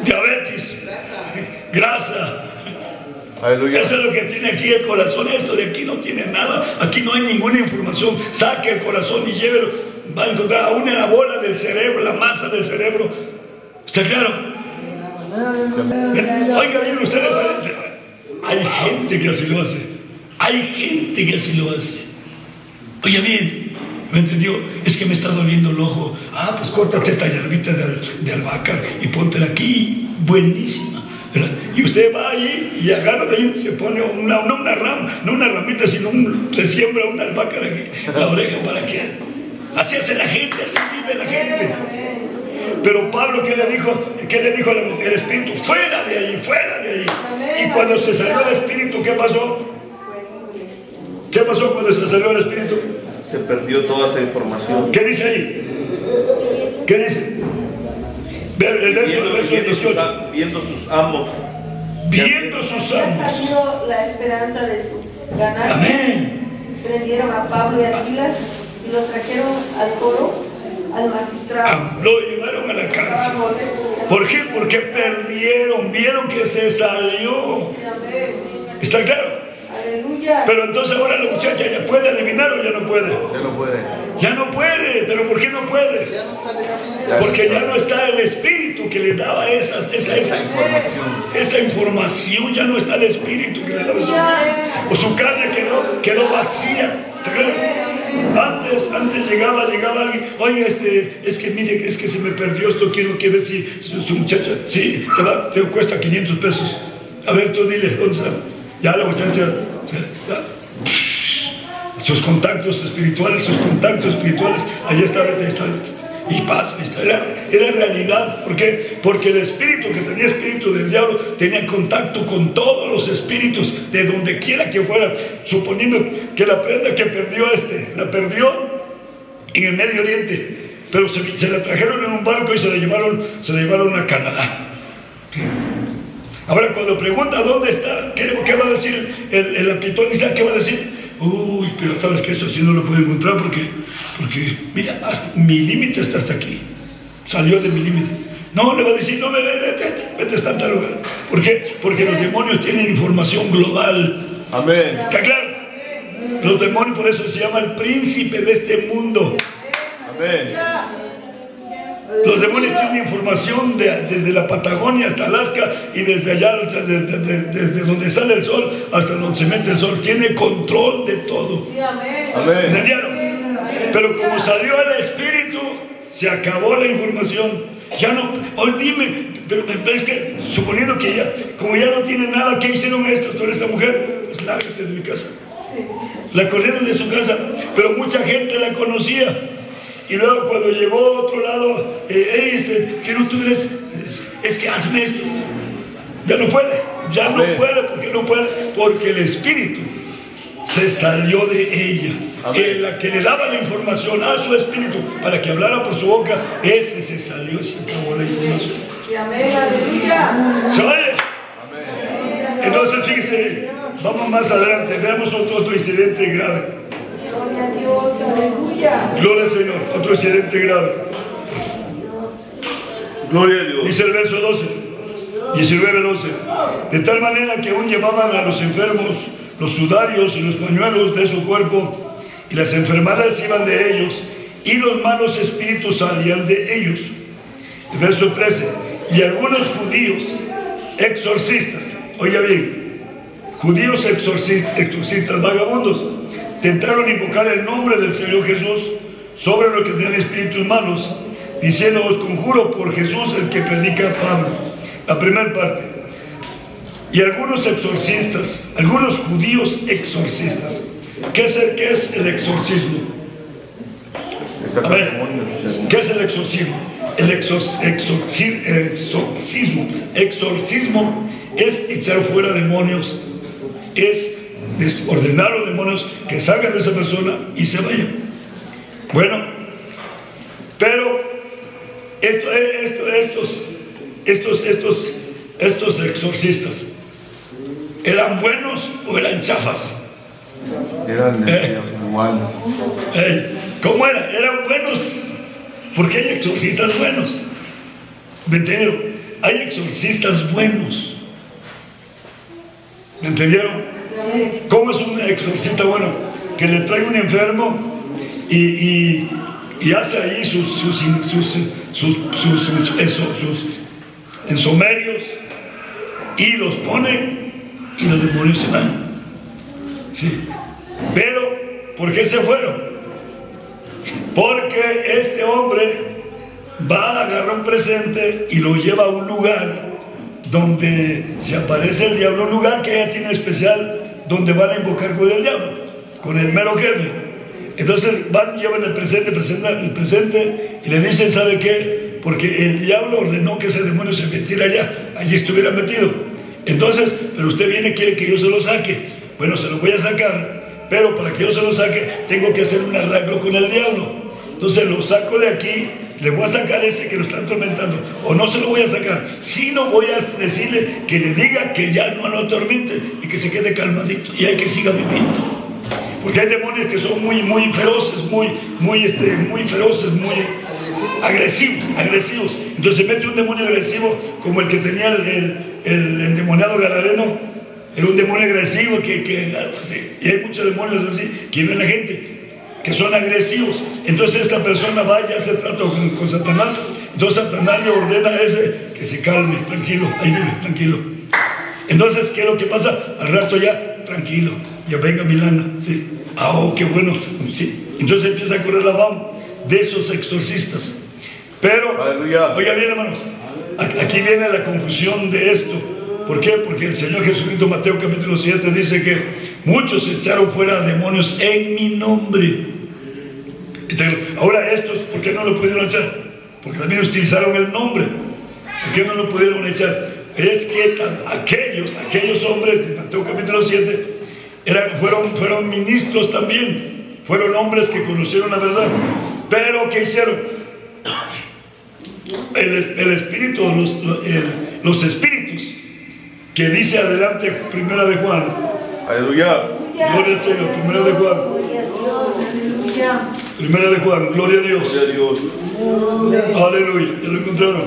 diabetes, grasa. Aleluya. Eso es lo que tiene aquí el corazón. Esto de aquí no tiene nada. Aquí no hay ninguna información. Saque el corazón y llévelo. Va a encontrar aún en la bola del cerebro, la masa del cerebro. ¿Está claro? Oiga bien, usted le parece. Hay gente que así lo hace. Hay gente que así lo hace. Oiga bien, ¿me entendió? Es que me está doliendo el ojo. Ah, pues córtate esta hierbita de albahaca y póntela aquí. Buenísima. ¿Verdad? Y usted va allí y agarra de ahí, se pone no una ramita, sino se siembra una albahaca de aquí, la oreja para que. Así hace la gente, así vive la gente. Pero Pablo, ¿qué le dijo el espíritu? Fuera de ahí, fuera de ahí. Y cuando se salió el espíritu, ¿qué pasó? ¿Qué pasó cuando se salió el espíritu? Se perdió toda esa información. ¿Qué dice ahí? ¿Qué dice? El verso 18. Viendo sus amos. Viendo sus Ya amos. salió la esperanza de su ganancia. Amén. Prendieron a Pablo y a Silas y los trajeron al coro, al magistrado. Lo llevaron a la cárcel. ¿Por qué? Porque vieron que se salió. ¿Está claro? Aleluya. Pero entonces ahora la muchacha ya puede adivinar o ya no puede. Ya no puede. Ya no puede, pero ¿por qué no puede? Porque ya no está el espíritu que le daba esa información, ya no está el espíritu que le daba esa. O su carne quedó vacía. Antes llegaba alguien, oye, es que mire, es que se me perdió esto, quiero que ver si su muchacha, sí, te cuesta 500 pesos. A ver, tú dile, ¿dónde está? Ya la muchacha, sus contactos espirituales, ahí está, y pasa, era realidad. ¿Por qué? Porque el espíritu que tenía espíritu del diablo tenía contacto con todos los espíritus de donde quiera que fuera, suponiendo que la prenda que perdió la perdió en el Medio Oriente, pero se la trajeron en un barco y se la llevaron a Canadá. Ahora cuando pregunta dónde está, ¿qué va a decir el antitonista? ¿Qué va a decir? Uy, pero sabes que eso sí no lo puedo encontrar porque mira, mi límite está hasta aquí. Salió de mi límite. No, le va a decir, no, vete hasta tal lugar. ¿Por qué? Porque los demonios tienen información global. Amén. ¿Está claro? Los demonios, por eso se llama el príncipe de este mundo. Amén. Los demonios tienen información desde la Patagonia hasta Alaska y desde allá, desde donde sale el sol hasta donde se mete el sol. Tiene control de todo. Amén. ¿Entendieron? Pero como salió el espíritu, se acabó la información. Ya no, hoy dime, pero es que, suponiendo que ya, como ya no tiene nada, ¿qué hicieron esto con esta mujer? Pues lárgate de mi casa. La corrieron de su casa, pero mucha gente la conocía. Y luego cuando llegó a otro lado, que no tú eres, es que hazme esto. Ya no puede, porque el espíritu se salió de ella. La que le daba la información a su espíritu para que hablara por su boca, ese se salió y se acabó la información. Amén, aleluya. ¿Se oye? Entonces fíjese, vamos más adelante, veamos otro incidente grave. Gloria a Dios, aleluya. Gloria al Señor, otro incidente grave. Gloria a Dios. Dice el verso 19-12. De tal manera que aún llevaban a los enfermos los sudarios y los pañuelos de su cuerpo, y las enfermedades iban de ellos, y los malos espíritus salían de ellos. El verso 13. Y algunos judíos exorcistas, oiga bien, judíos exorcistas vagabundos, tentaron invocar el nombre del Señor Jesús sobre los que tenían espíritus malos, diciendo: os conjuro por Jesús el que predica Pablo. La primera parte. Y algunos exorcistas, algunos judíos exorcistas. ¿Qué es el exorcismo? A ver, ¿qué es el exorcismo? El exorcismo es echar fuera demonios, es desordenar a los demonios que salgan de esa persona y se vayan. Bueno, pero estos exorcistas, ¿eran buenos o eran chafas? Eran igual. ¿Cómo eran? Eran buenos, porque hay exorcistas buenos. ¿Me entendieron? Hay exorcistas buenos. ¿Me entendieron? ¿Cómo es un exorcista bueno? Que le trae un enfermo y hace ahí sus ensomerios y los pone y los demonios se van. Sí. Pero, ¿por qué se fueron? Porque este hombre va a agarrar un presente y lo lleva a un lugar donde se aparece el diablo, un lugar que ella tiene especial, donde van a invocar con el diablo, con el mero jefe. Entonces van, llevan el presente y le dicen: ¿sabe qué? Porque el diablo ordenó que ese demonio se metiera allá, allí estuviera metido. Entonces, pero usted viene, quiere que yo se lo saque. Bueno, se lo voy a sacar, pero para que yo se lo saque, tengo que hacer un arreglo con el diablo. Entonces lo saco de aquí, le voy a sacar ese que lo está atormentando, o no se lo voy a sacar, sino voy a decirle que le diga que ya no lo atormente y que se quede calmadito y hay que siga viviendo. Porque hay demonios que son muy feroces, muy feroces, muy agresivos. Entonces mete un demonio agresivo como el que tenía el endemoniado Gadareno. Era un demonio agresivo y hay muchos demonios así que ven a la gente que son agresivos. Entonces esta persona va y hace trato con Satanás. Entonces Satanás le ordena a ese que se calme, tranquilo, ahí vive, tranquilo. Entonces, ¿qué es lo que pasa? Al rato ya, tranquilo, ya venga mi lana, ¿sí? Oh, qué bueno, ¿sí? Entonces empieza a correr la fama de esos exorcistas. Pero, aleluya. Oiga bien, hermanos, aquí viene la confusión de esto. ¿Por qué? Porque el Señor Jesucristo, Mateo capítulo 7, dice que muchos echaron fuera demonios en mi nombre. Ahora estos, ¿por qué no lo pudieron echar? Porque también utilizaron el nombre. ¿Por qué no lo pudieron echar? Es que aquellos hombres de Mateo capítulo 7 fueron ministros también. Fueron hombres que conocieron la verdad. Pero ¿qué hicieron? El espíritu, los espíritus que dice adelante Primera de Juan. Aleluya. Gloria al Señor. Primera de Juan. Primera de Juan. Gloria a Dios. Gloria a Dios. Aleluya. ¿Ya lo encontraron?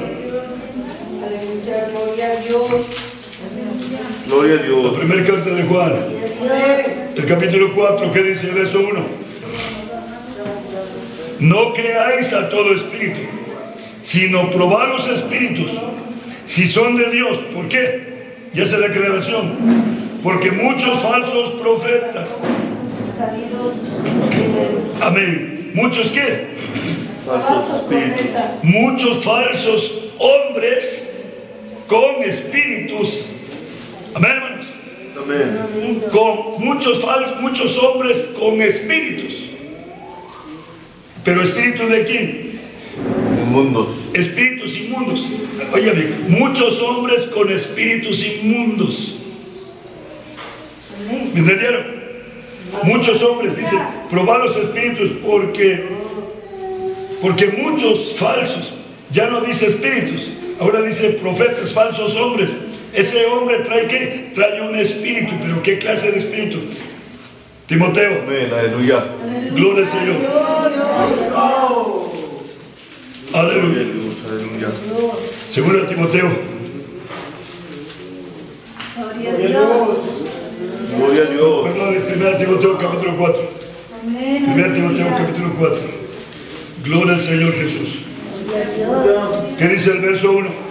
Aleluya. Gloria a Dios. Gloria a Dios. La primera carta de Juan. El capítulo 4. ¿Qué dice el verso 1? No creáis a todo espíritu, sino probad los espíritus, si son de Dios. ¿Por qué? Ya es la aclaración. Porque muchos falsos profetas. Amén. ¿Muchos qué? Falsos espíritus. Muchos falsos hombres con espíritus. Amén, hermanos. Amén. Con muchos hombres con espíritus. ¿Pero espíritus de quién? Inmundos. Espíritus inmundos. Oye, amigo, muchos hombres con espíritus inmundos. ¿Me entendieron? Muchos hombres, dice, probad los espíritus porque muchos falsos, ya no dice espíritus, ahora dice profetas, falsos hombres. Ese hombre trae ¿qué? Trae un espíritu, pero ¿qué clase de espíritu? Timoteo. Amén. Aleluya. Gloria al Señor. Aleluya. Aleluya. Seguro Timoteo. Gloria a Dios. Gloria a Dios. Perdón, 1 Timoteo capítulo 4. 1 Timoteo capítulo 4. Gloria al Señor Jesús. ¿Qué dice el verso 1?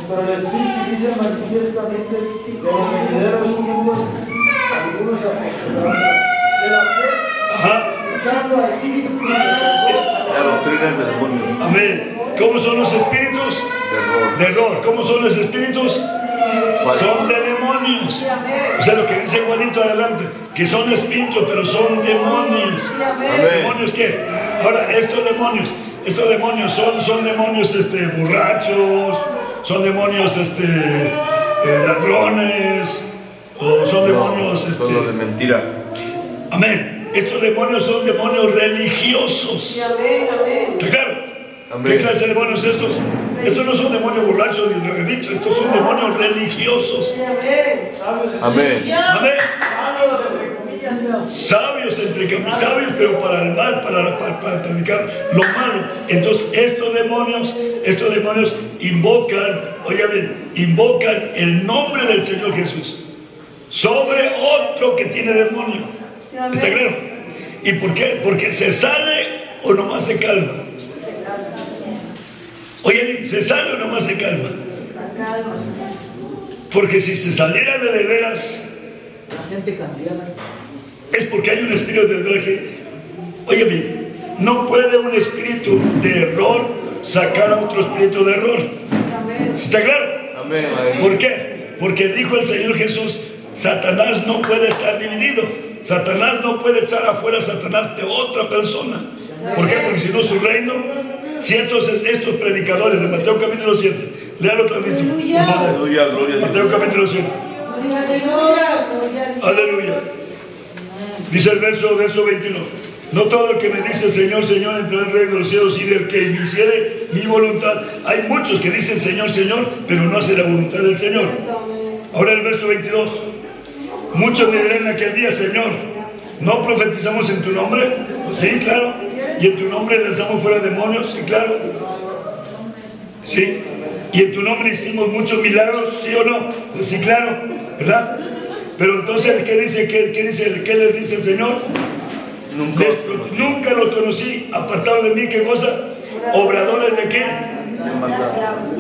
Pero el Espíritu dice manifiestamente que en los venideros tiempos algunos apostatarán de la fe, Ajá. escuchando a espíritus La doctrina del demonio. Amén. ¿Cómo son los espíritus? Terror. De error. ¿Cómo son los espíritus? Son de demonios. O sea, lo que dice Juanito adelante, que son espíritus, pero son demonios. Amén. ¿Demonios qué? Ahora, estos demonios son demonios borrachos, son demonios ladrones, o son demonios Todo de mentira. amén. Estos demonios son demonios religiosos. ¿Está claro? Amén. ¿Qué clase de demonios estos? Estos no son demonios borrachos ni drogadictos, estos son demonios religiosos. Amén. Amén. Sabios entre comillas, sabios pero para el mal, para predicar lo malo. Entonces estos demonios invocan, oigan bien, invocan el nombre del Señor Jesús sobre otro que tiene demonio. ¿Está claro? ¿Y por qué? Porque se sale o nomás se calma. Oye, ¿se sale o nomás se calma? Porque si se saliera de veras, la gente cambiada. es porque hay un espíritu de error. Oye bien, no puede un espíritu de error sacar a otro espíritu de error. ¿Está claro? Amén. ¿Por qué? Porque dijo el Señor Jesús, Satanás no puede estar dividido. Satanás no puede echar afuera a Satanás de otra persona. ¿Por qué? Porque si no su reino, si estos predicadores de Mateo capítulo 7, léalo tantito. Aleluya. Gloria a Dios. Mateo capítulo 7. Aleluya. Dice el verso 21. No todo el que me dice Señor, Señor, entrará en el reino de los cielos, y el que me hiciere mi voluntad. Hay muchos que dicen Señor, Señor, pero no hacen la voluntad del Señor. Ahora el verso 22. Muchos me dirán en aquel día, Señor, ¿no profetizamos en tu nombre? Pues sí, claro. ¿Y en tu nombre lanzamos fuera demonios? Sí, claro. Sí. ¿Y en tu nombre hicimos muchos milagros? ¿Sí o no? Pues sí, claro. ¿Verdad? Pero entonces, ¿qué les dice el Señor? Nunca los conocí, apartados de mí, ¿qué cosa? ¿Obradores de qué?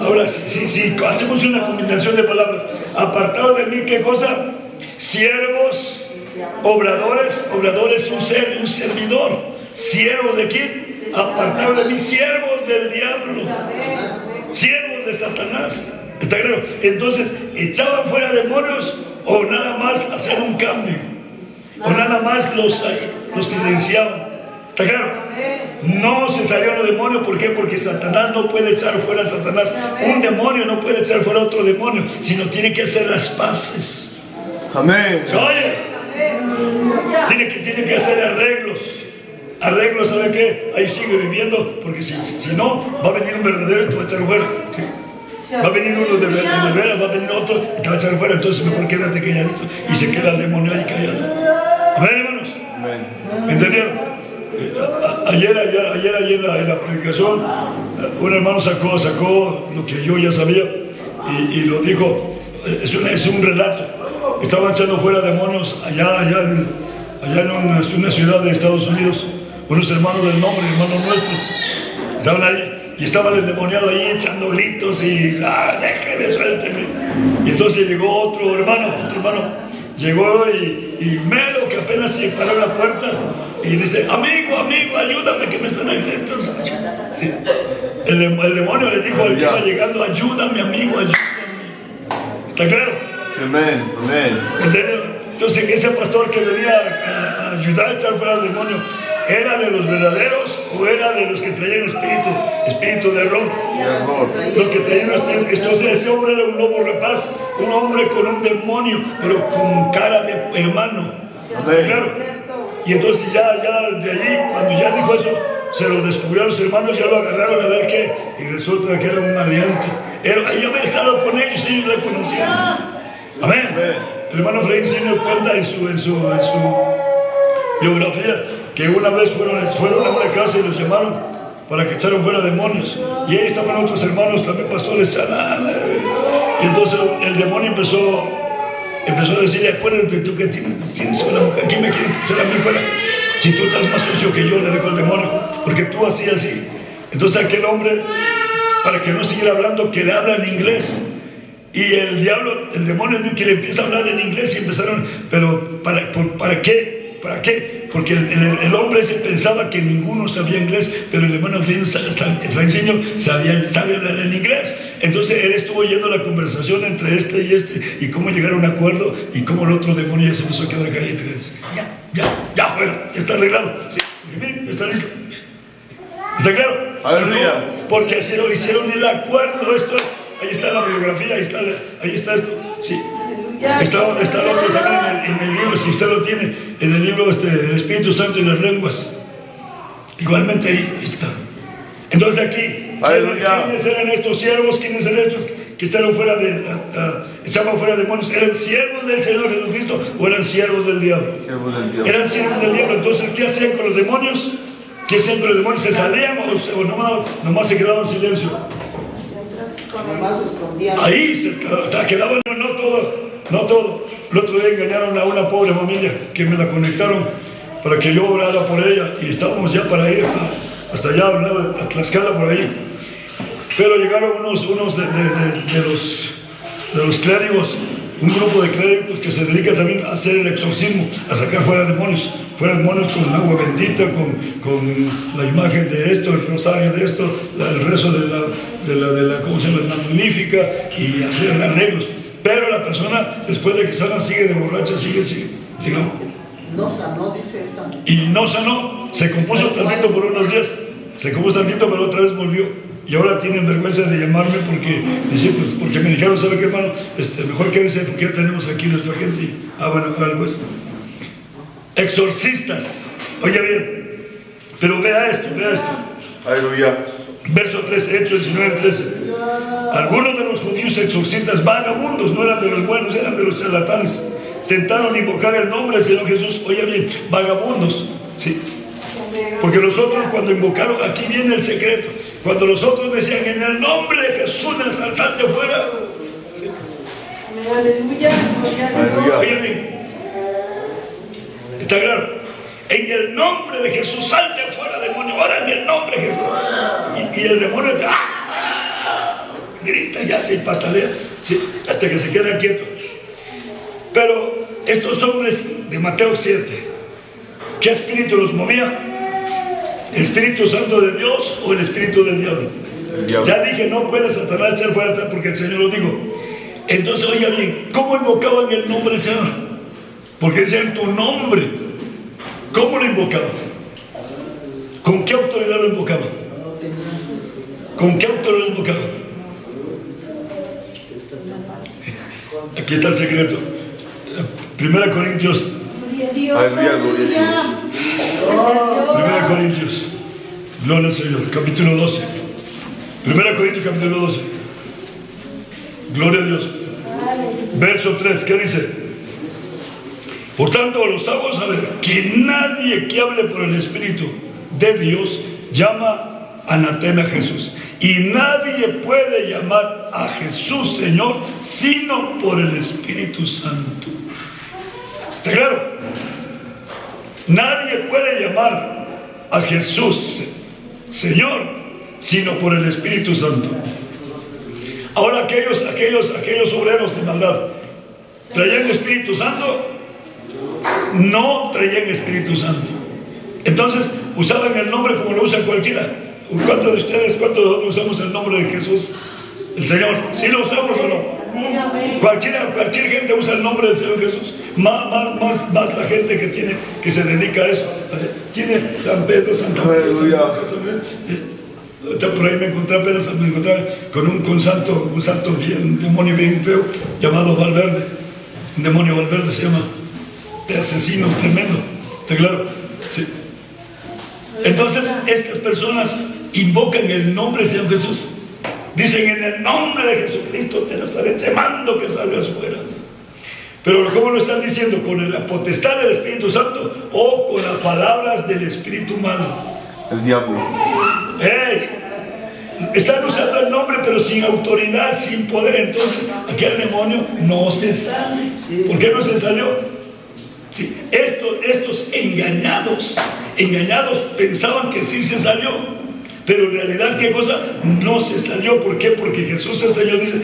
Ahora, si hacemos una combinación de palabras, apartados de mí, ¿qué cosa? Siervos, obradores, un servidor. ¿Siervos de quién? Apartados de mí, siervos del diablo, siervos de Satanás. ¿Está claro? Entonces, ¿echaban fuera demonios o nada más hacer un cambio? ¿O nada más los silenciaban? ¿Está claro? No se salieron los demonios. ¿Por qué? Porque Satanás no puede echar fuera a Satanás. Un demonio no puede echar fuera a otro demonio, sino tiene que hacer las paces. Amén. ¿Se oye? Tiene que hacer arreglos. Arreglos, ¿sabe qué? Ahí sigue viviendo, porque si no, va a venir un verdadero y te va a echar fuera. ¿Sí? Va a venir uno de veras, va a venir otro y te va a echar fuera. Entonces mejor quédate calladito y se queda el demonio ahí callado. Amén, hermanos. Amén. ¿Me entendieron? Ayer en la predicación, un hermano sacó lo que yo ya sabía y lo dijo. Es un relato. Estaban echando fuera demonios allá en una ciudad de Estados Unidos. Unos hermanos del nombre, hermanos nuestros, estaban ahí y estaba el endemoniado ahí echando gritos y déjeme, suélteme. Y entonces llegó otro hermano, llegó y mero que apenas se paró en la puerta y dice, amigo, ayúdame que me están estos. Sí. El demonio le dijo al que iba llegando, ayúdame amigo, ayúdame. ¿Está claro? Amén. Amén. Entonces ese pastor que venía a ayudar a echar fuera al demonio, ¿era de los verdaderos o era de los que traían espíritu de error? Los que traían espíritu. Entonces ese hombre era un lobo rapaz, un hombre con un demonio, pero con cara de hermano. Claro. Y entonces ya de allí, cuando ya dijo eso, se lo descubrió a los hermanos, ya lo agarraron a ver qué, y resulta que era un maleante. Ahí yo había estado con ellos, ellos la conocían. Amén. El hermano Freddy Senior cuenta en su biografía que una vez fueron a una casa y los llamaron para que echaran fuera demonios. Y ahí estaban otros hermanos también, pastores. Y entonces el demonio empezó a decirle, acuérdate tú que tienes una mujer, ¿quién me quiere echar a mí fuera? Si tú estás más sucio que yo, le dijo el demonio, porque tú así. Entonces aquel hombre, para que no siguiera hablando, que le habla en inglés. Y el demonio que le empieza a hablar en inglés y empezaron, pero ¿para qué? ¿Para qué? Porque el hombre ese pensaba que ninguno sabía inglés, pero el hermano Francisco sabe hablar en inglés. Entonces él estuvo oyendo la conversación entre este y cómo llegar a un acuerdo y cómo el otro demonio ya se empezó a quedar callado. Ya fuera, ya está arreglado. Sí, miren, está listo. ¿Está claro? Aleluya. Porque se lo hicieron el acuerdo. Ahí está la bibliografía, ahí está esto. Sí. Está el otro también en el libro, si usted lo tiene, en el libro El Espíritu Santo y las lenguas. Igualmente ahí está. Entonces aquí, ¿quiénes eran estos siervos? ¿Quiénes eran estos que echaban fuera demonios? ¿Eran siervos del Señor Jesucristo o eran siervos del diablo? Eran siervos del diablo. Entonces, ¿qué hacían con los demonios? ¿Qué hacían con los demonios? ¿Se salían o nomás se quedaban en silencio? Ahí se quedaban, no todo. El otro día engañaron a una pobre familia que me la conectaron para que yo orara por ella y estábamos ya para ir hasta allá, a Tlaxcala, por ahí. Pero llegaron unos de los clérigos, un grupo de clérigos que se dedica también a hacer el exorcismo, a sacar fuera demonios con agua bendita, con la imagen de esto, el rosario de esto, el rezo de la ¿cómo se llama? La magnífica, y hacer arreglos. Pero la persona, después de que sana, sigue de borracha, sigue. No sanó, dice esta. Y no sanó, se compuso tantito por unos días, pero otra vez volvió. Y ahora tienen vergüenza de llamarme porque dice, pues, porque me dijeron, ¿sabe qué, hermano? Mejor quédense porque ya tenemos aquí nuestra gente. Bueno, pues. Exorcistas. Oiga bien, pero vea esto. Aleluya. Verso 13, Hechos 19:13. Algunos de los judíos exorcistas vagabundos, no eran de los buenos, eran de los charlatanes, tentaron invocar el nombre del Señor Jesús. Oiga bien, vagabundos, ¿sí? Porque los otros cuando invocaron, aquí viene el secreto, cuando los otros decían en el nombre de Jesús del salte fuera, ¿sí? Aleluya. Oiga bien, está claro. En el nombre de Jesús, salte fuera, demonio. Ahora en el nombre de Jesús. Y el demonio grita y hace y patalea, ¿sí? Hasta que se queda quieto. Pero estos hombres de Mateo 7, ¿qué espíritu los movía? ¿El Espíritu Santo de Dios o el espíritu del diablo? Ya dije, no puede Satanás echar fuera atrás porque el Señor lo dijo. Entonces, oiga bien, ¿cómo invocaban el nombre del Señor? Porque decían tu nombre. ¿Cómo lo invocaban? ¿Con qué autoridad lo invocaban? ¿Con qué autoridad lo invocaban? Aquí está el secreto. 1 Corintios. Aleluya, gloria a Dios. 1 Corintios. Gloria al Señor. Capítulo 12. 1 Corintios capítulo 12. Gloria a Dios. Verso 3. ¿Qué dice? Por tanto, los hago saber que nadie que hable por el Espíritu de Dios llama anatema a Jesús. Y nadie puede llamar a Jesús Señor sino por el Espíritu Santo. ¿Está claro? Nadie puede llamar a Jesús Señor sino por el Espíritu Santo. Ahora aquellos obreros de maldad ¿traían Espíritu Santo? No traían Espíritu Santo. Entonces usaban el nombre como lo usa cualquiera. ¿Cuántos de ustedes, cuántos de nosotros usamos el nombre de Jesús? El Señor. ¿Sí lo usamos o no? Cualquier gente usa el nombre del Señor Jesús. Más la gente que se dedica a eso. Tiene San Pedro, San Camilo, San Lucas. Por ahí me encontré con un santo bien, un demonio bien feo llamado Valverde. Un demonio Valverde se llama, de asesino tremendo. ¿Está claro? Sí. Entonces estas personas invocan el nombre del Señor Jesús. Dicen: en el nombre de Jesucristo de Nazaret te mando que salgas fuera. Pero ¿cómo lo están diciendo? ¿Con la potestad del Espíritu Santo o con las palabras del espíritu humano? El diablo. Están usando el nombre pero sin autoridad, sin poder. Entonces aquel demonio no se sale. ¿Por qué no se salió? Sí. Estos engañados pensaban que sí se salió, pero en realidad, ¿qué cosa? No se salió. ¿Por qué? Porque Jesús el Señor dice: